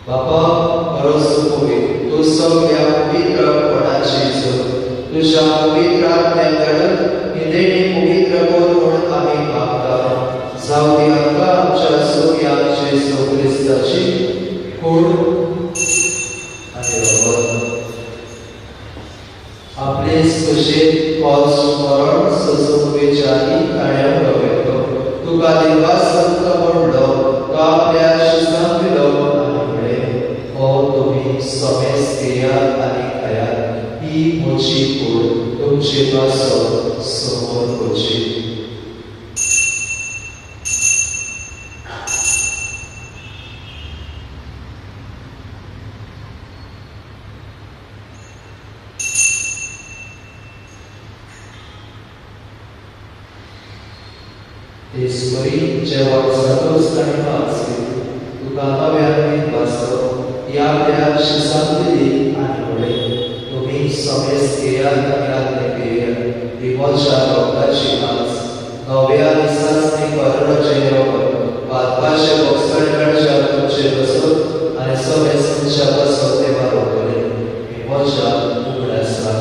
बापा परस्पोवी तू सगळ्या पवित्र पणाची जोड तुझ्या पवित्र आत्म्याकडे निदेणी पवित्र कोण म्हणून आम्ही मागता जाऊ दे आमकां आमच्या सोया जेसू ख्रिस्ताची खूण आनी रगत आपले सुशेत पावस मरण ससून विचारी ताणें प्रगटलो तुका देवा संत म्हणलो तो आपल्या शिसांत दिलो आनी म्हळें हो तुमी समेस घेयात आनी खायात ही म्हजी कूड तुमचे पासो समोर करची Espori जेव्हा सर्वस्तानी वाचली तुका नव्यान वाचलो या आपल्या शिसांतली आनी म्हळें तुमी समेस घेयात आनी आत्मे घेयात ही म्हज्या रगताची मास नव्या दिसांनी कर्णाचें रगत वाचपाचे भोगसणकाच्या तुमचे बसत आनी समेस तुमच्या बसत ते मारतले ही म्हज्या उगडासा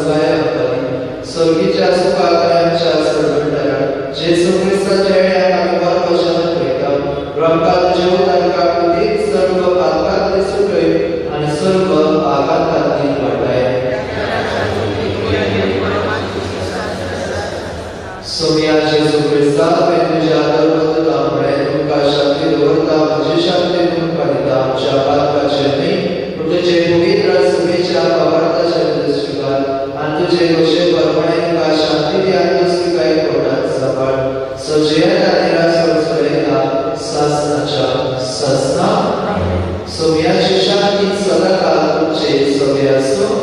Daya क्रिस्ताच्या येण्याक आमी बरो वचन पळयता रंगात जीव तांकां उदीक सर्व पातकांतली सुटय आनी सर्व आघातांतली वाटाय सोम्या जेजू क्रिस्ता हांवें तुज्या आदर बदलामुळे तुमकां शांती दवरता म्हजी शांती तुमकां दिता आमच्या पातकाचेर न्ही पूण तुजे पवित्र सभेच्या वावरताचेर दृश्टिकार आनी तुजे कशे परमणे तुका शांती दी आनी दुसरीकाय कोणाक सांबाळ सजयन आनी रासवसयता सासनाच्या सासना सोम्याची शांती सदांकाळ तुमचे सभे आसूं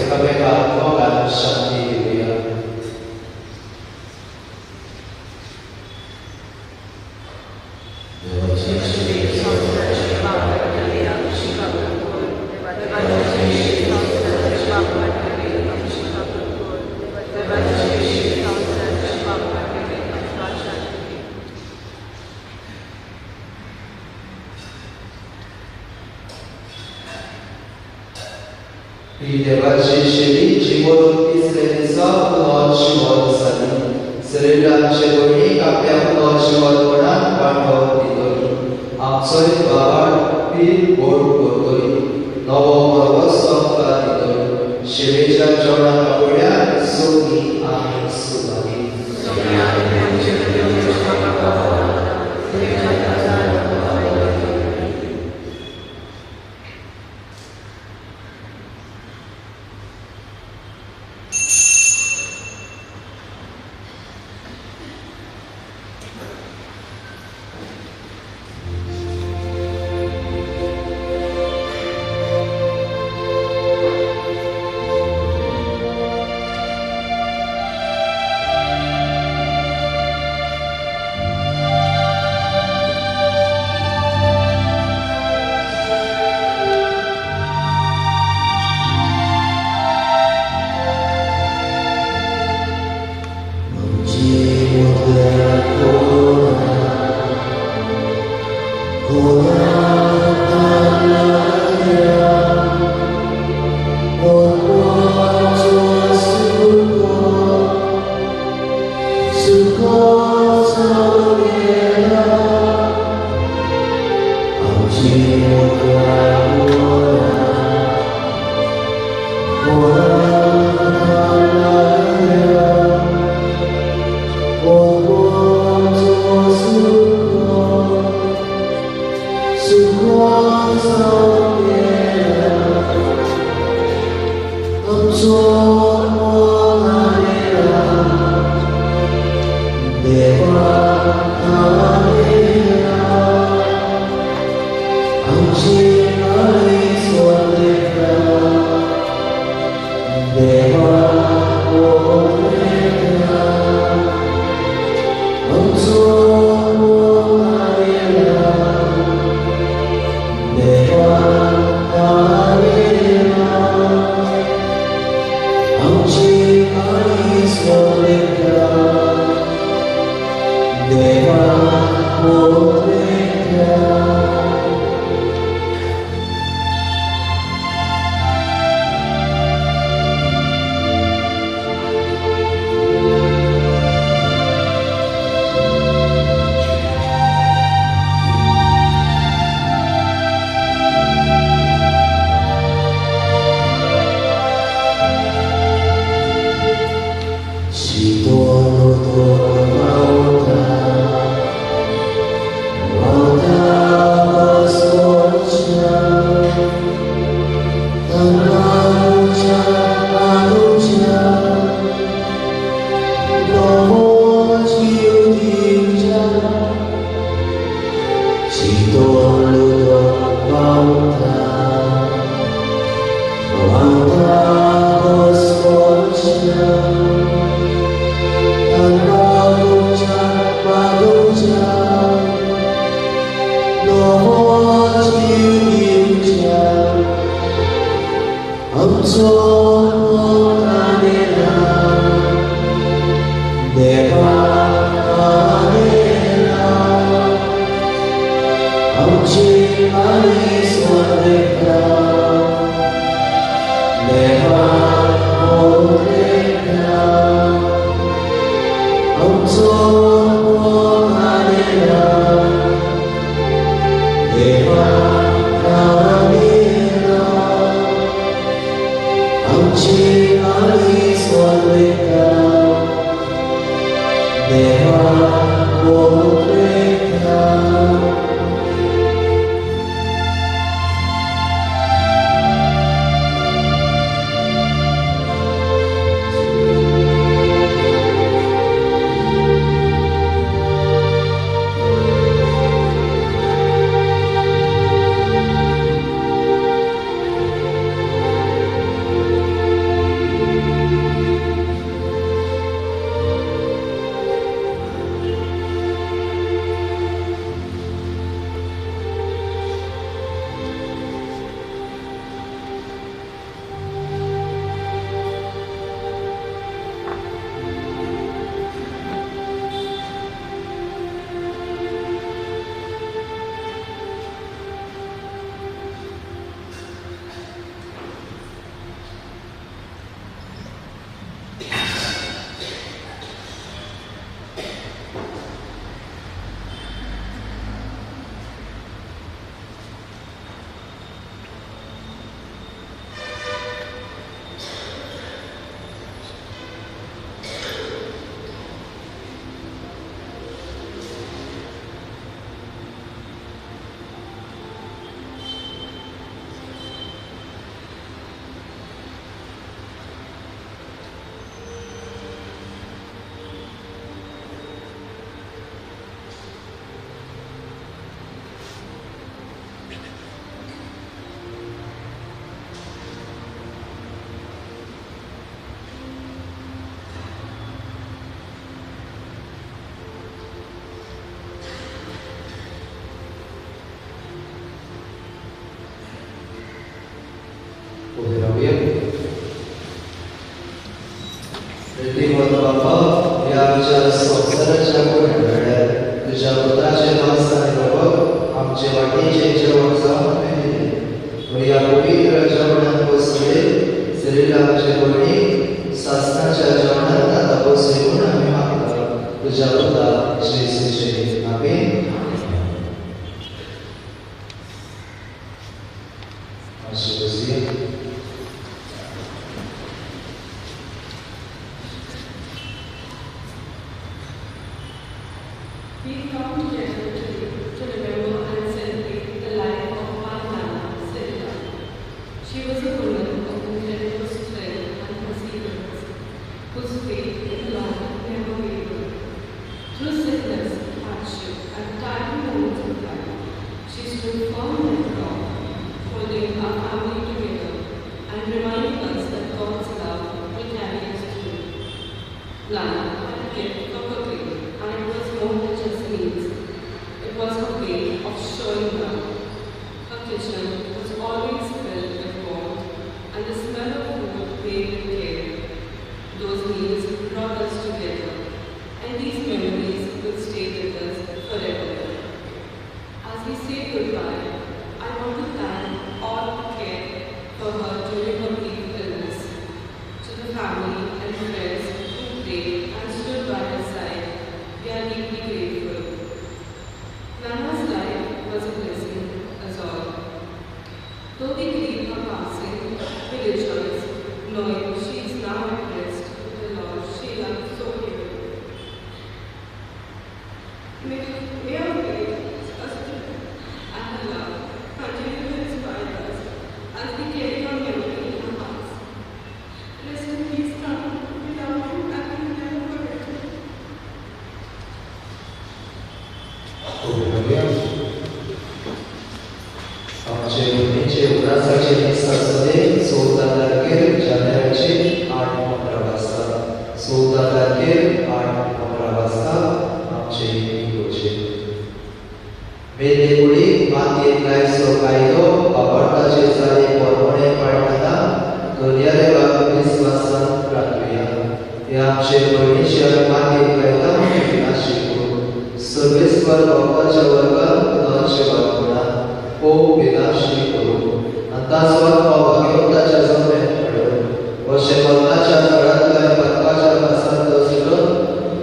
एकामेकाक मोगान शांती दिवया ही देवाची शेती जीवन तिसरे दिसा पुनः जिवन जाली शरिराचे दोन्ही काप्या पुनः जिवनपणान वांटप दितली आमचोय वाड पीर गोड करतली नवो मरवसो आमकां दितली शिवेच्या जेवणाक पळयार सोगी आमी सुभागी Deva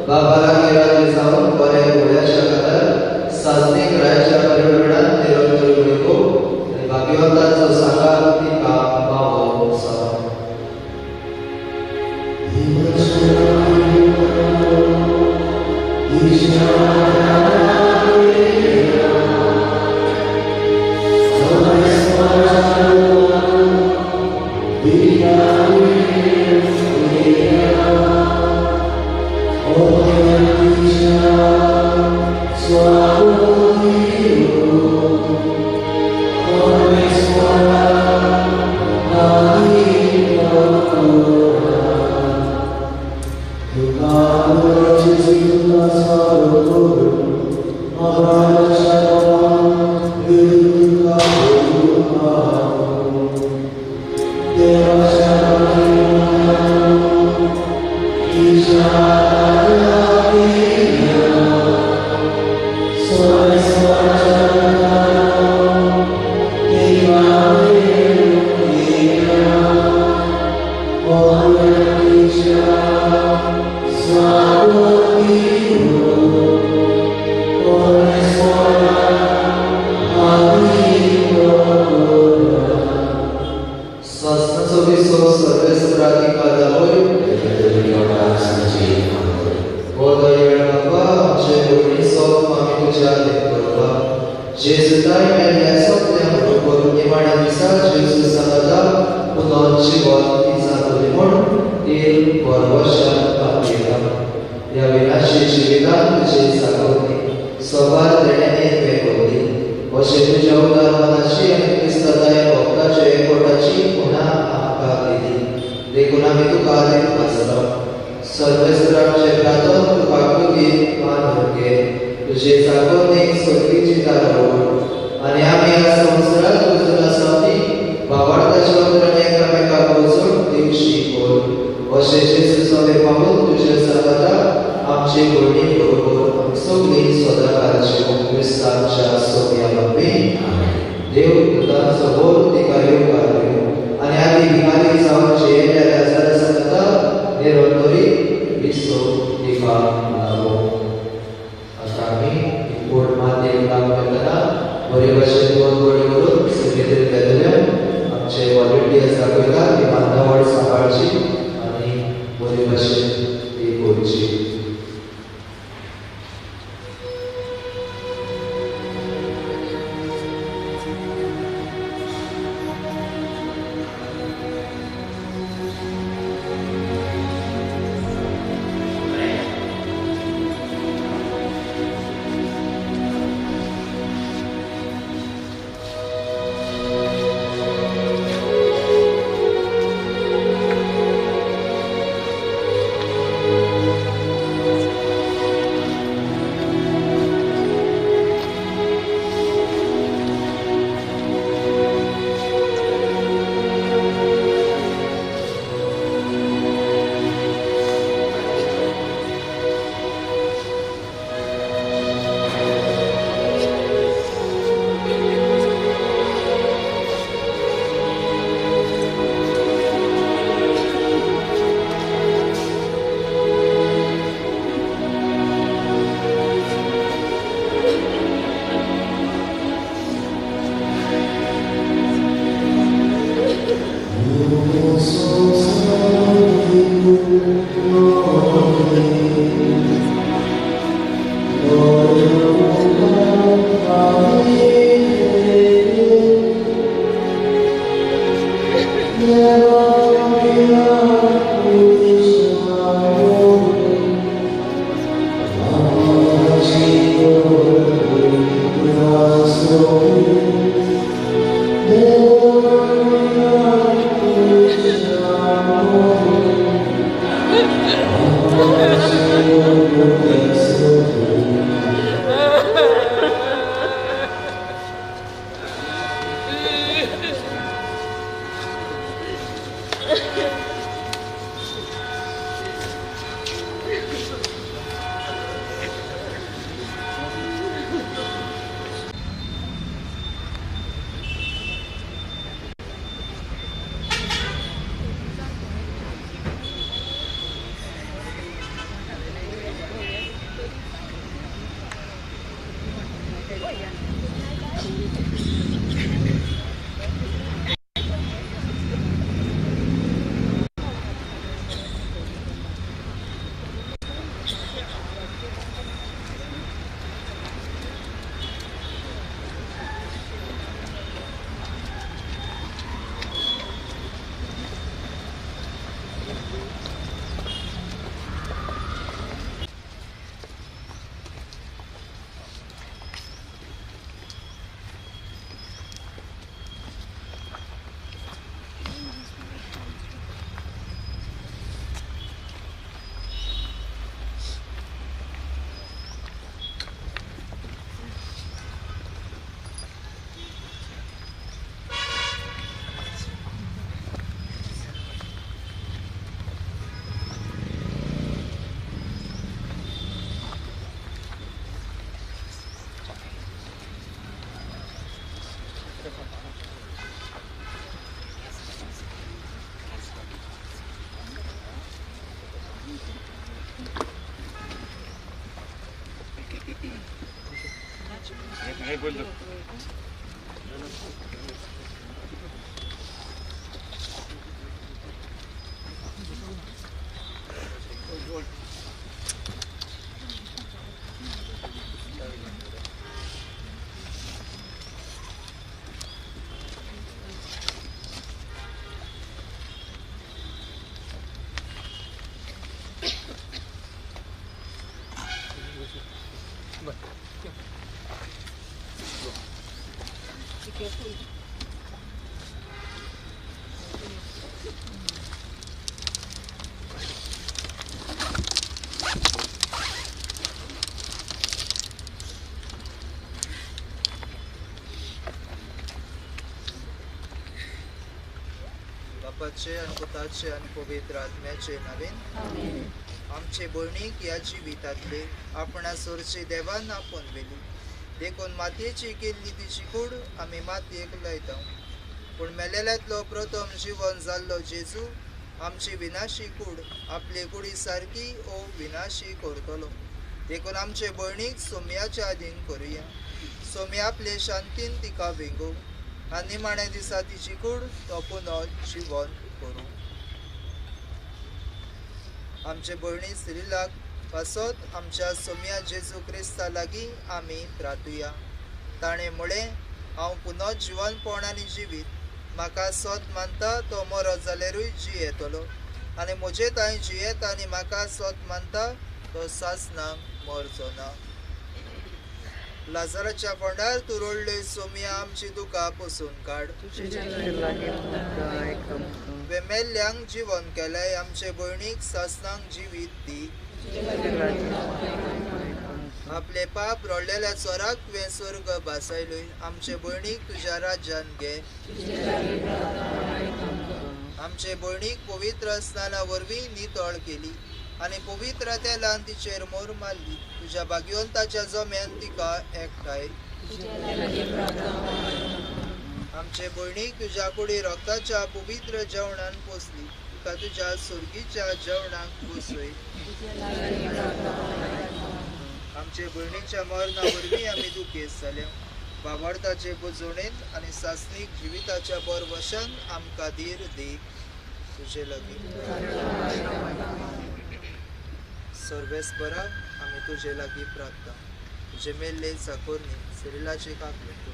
बाबाला जाऊन बरे गोळ्याच्या घरात बापाचे आणि पुताचे आणि पवित्र आत्म्याचे नवीन आमचे भयणीक या जिवितातले आपणा सोरची देवान आपण वेली देखून मातयेची केल्ली तिची कूड आमी मातयेक लायता पूण मेलेल्यांतलो प्रथम जीवन जाल्लो जेजू आमची विनाशी कूड आपली कुडी सारकी ओ विनाशी करतलो देखून आमचे भयणीक सोम्याच्या आदीन करुया सोम्या आपले शांतीन तिका वेंगो आनी निमाणे दिसा तिची कूड तो पुनः जीवन करू आमचे भयणी सिरिलाक पासत आमच्या सोम्या जेजू क्रिस्ता लागीं आमी प्रार्थुया ताणें म्हळें हांव पुनः जिवनपणांनी जिवीत म्हाका सोत मानता तो मरत जाल्यारूय जी येतलो आनी म्हजे ताई जियेत आनी म्हाका सोत मानता तो सासनाक मरचो ना लाजाराच्या फोंडार तूं रोडल्यो सोम्या आमची दुकां पुसून काड वेमेल्ल्यांक जीवन केलें आमचे भयणीक सासनांक जिवीत दी आपले पाप रोडलेल्या चोराक तुवें स्वर्ग बासायलोय आमचे भयणीक तुज्या राज्यान घे आमचे भयणीक पवित्र स्नाना वरवीं नितळ केली आनी पवित्र तेलान तिचेर मोर मारली तुज्या भाग्यवंताच्या जम्यान तिका एकठांय आमचे भयणीक तुज्या कुडी रक्ताच्या पवित्र जेवणान पोसली तुका तुज्या सुर्गीच्या जेवणाक बसय आमचे भयणीच्या मरणा वरवीं आमी दुखेस्त जाल्या बाबार्थाचे बुजवणेंत आनी सासणीक जिविताच्या बरवशान आमकां धीर दी तुजे लागीं सर्वेस्परा आमी तुजे लागीं प्रार्थना तुजे मेल्ले चाकोरनी सिरिलाची काकूट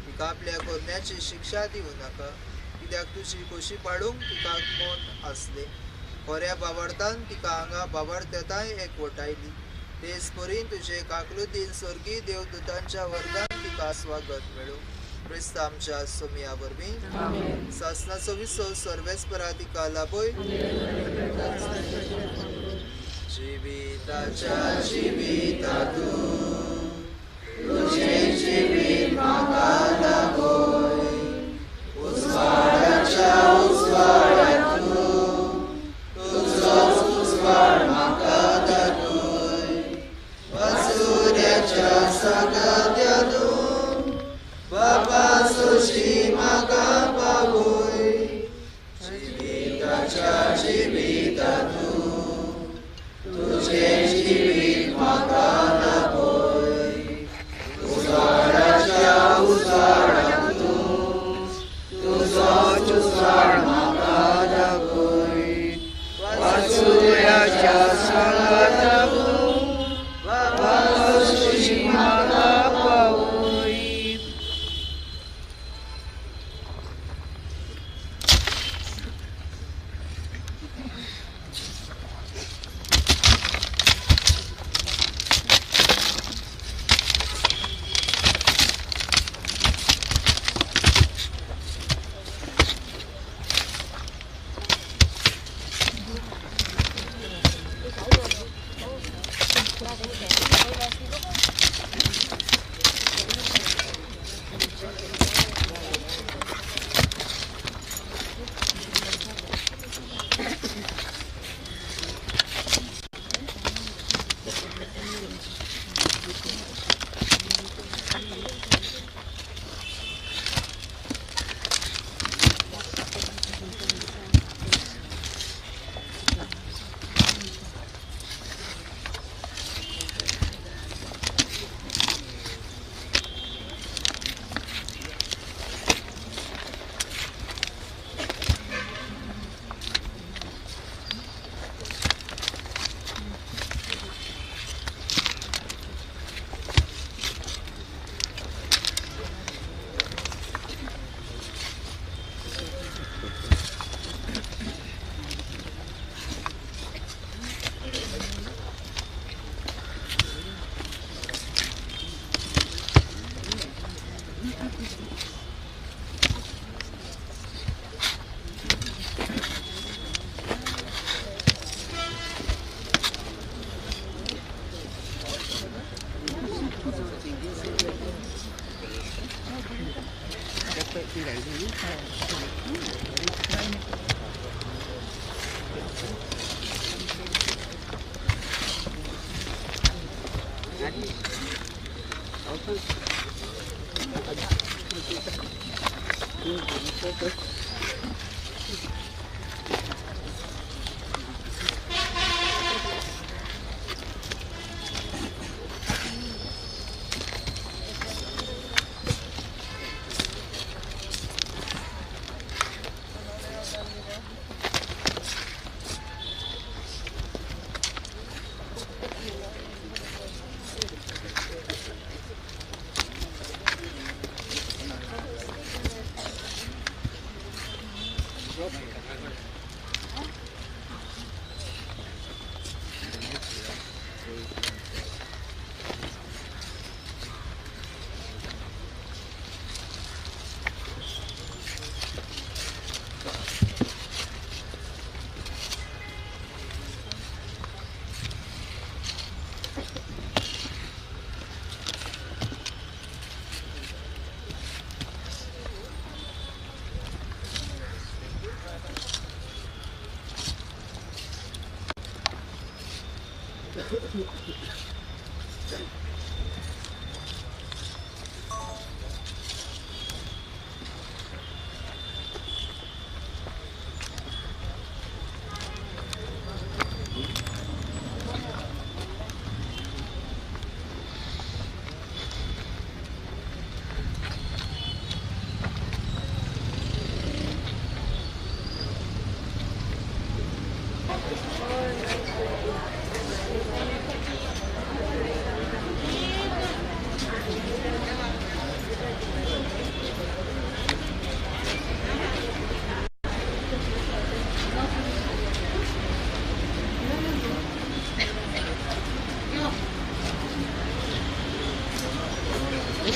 तिका आपल्या कोरण्याची शिक्षा दिवं नाका कित्याक तुजी खोशी पाडूंक तिका मोन आसले खऱ्या बाबार्थान तिका हांगा बाबार्थ्यताय एकवटायली तेच परीन तुजे काकलुतीन सर्गी देवदूतांच्या वर्गान तिका स्वागत मेळूं क्रिस्त आमच्या सोम्या वरवीं सासनाचो विसव सर्वेस्परा तिका लाभय जिविताच्या जिवितातून तुझे जिवीत म्हाका लाभय उजवाडाच्या उजवाडातून तुजोच उजवाड म्हाका दाखय वासुऱ्याच्या सागात्यांतून बाबा सोशी म्हाका पावय जिविताच्या जिवितातून तुझे जिवीत म्हाका लाभय उजवाडाच्या उजवाडातून तुजोच उजवाड म्हाका दाखय वासुदेवाच्या सांगातातून बाबा सोशी म्हाका पावय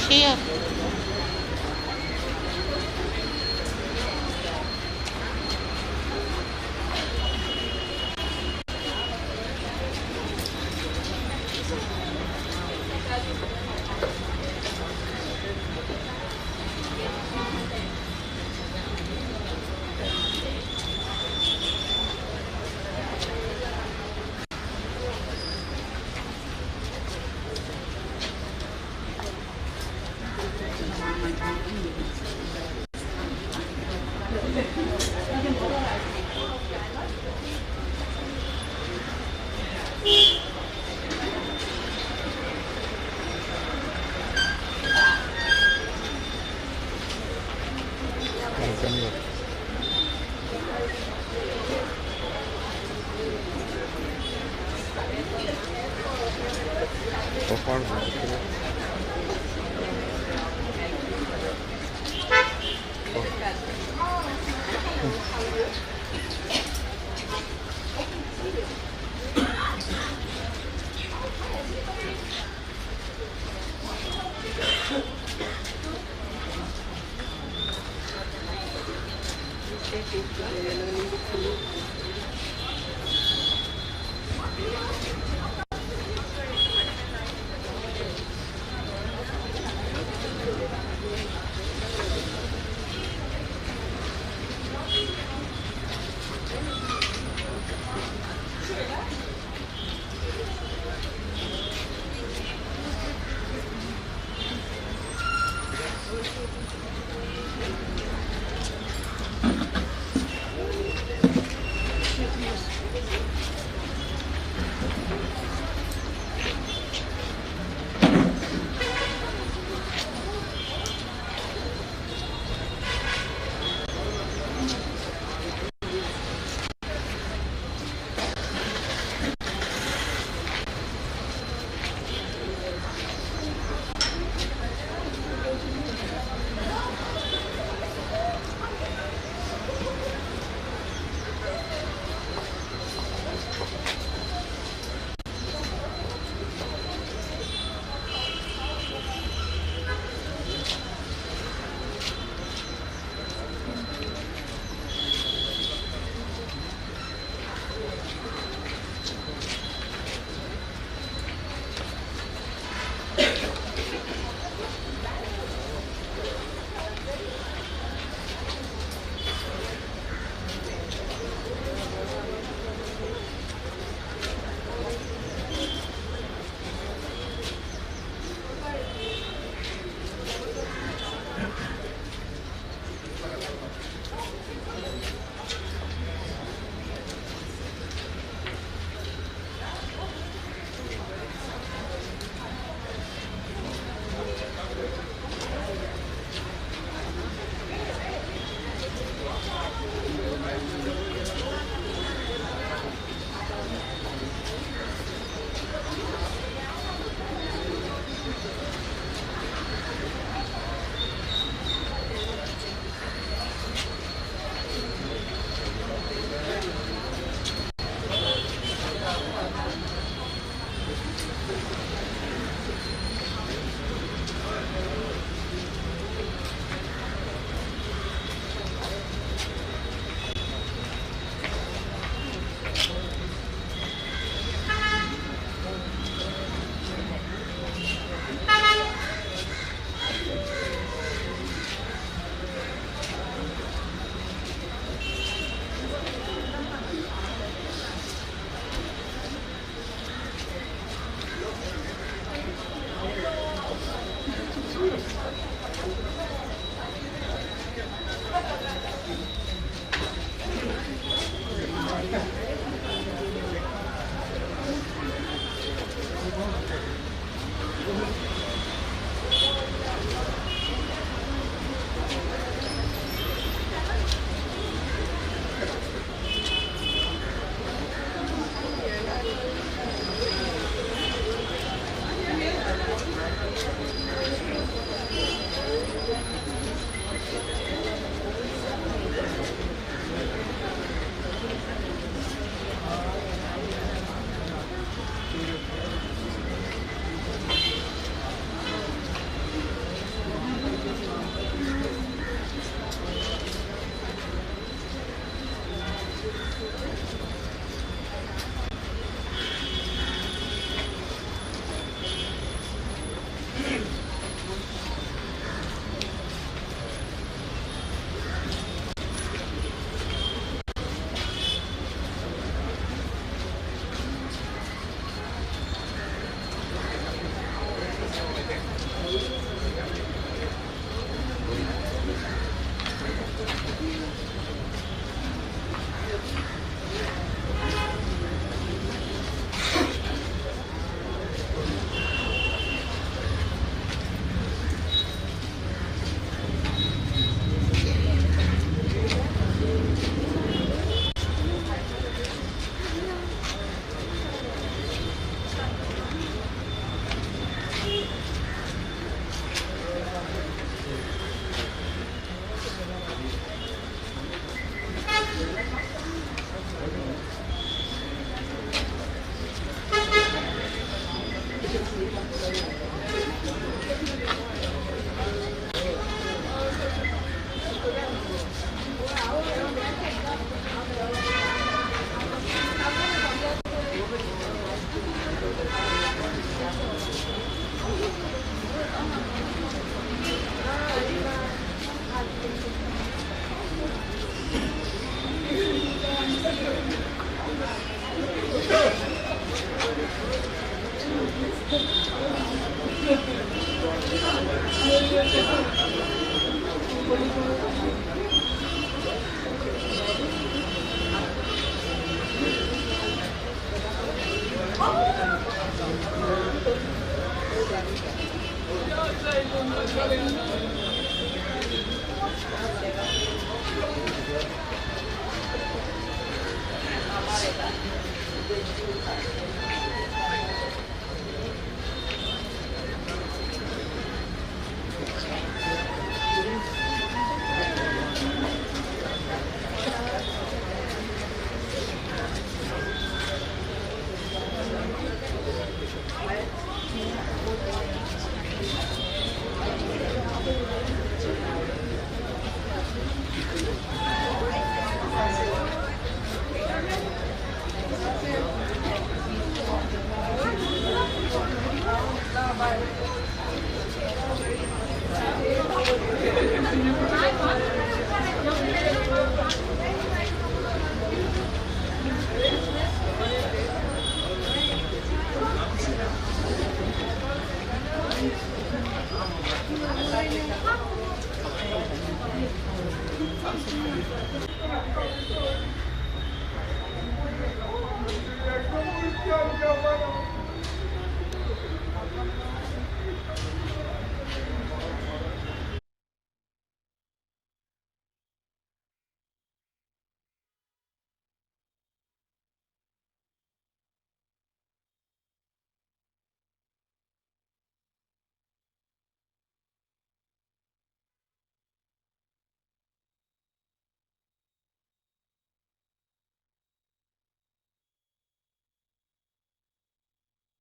Here.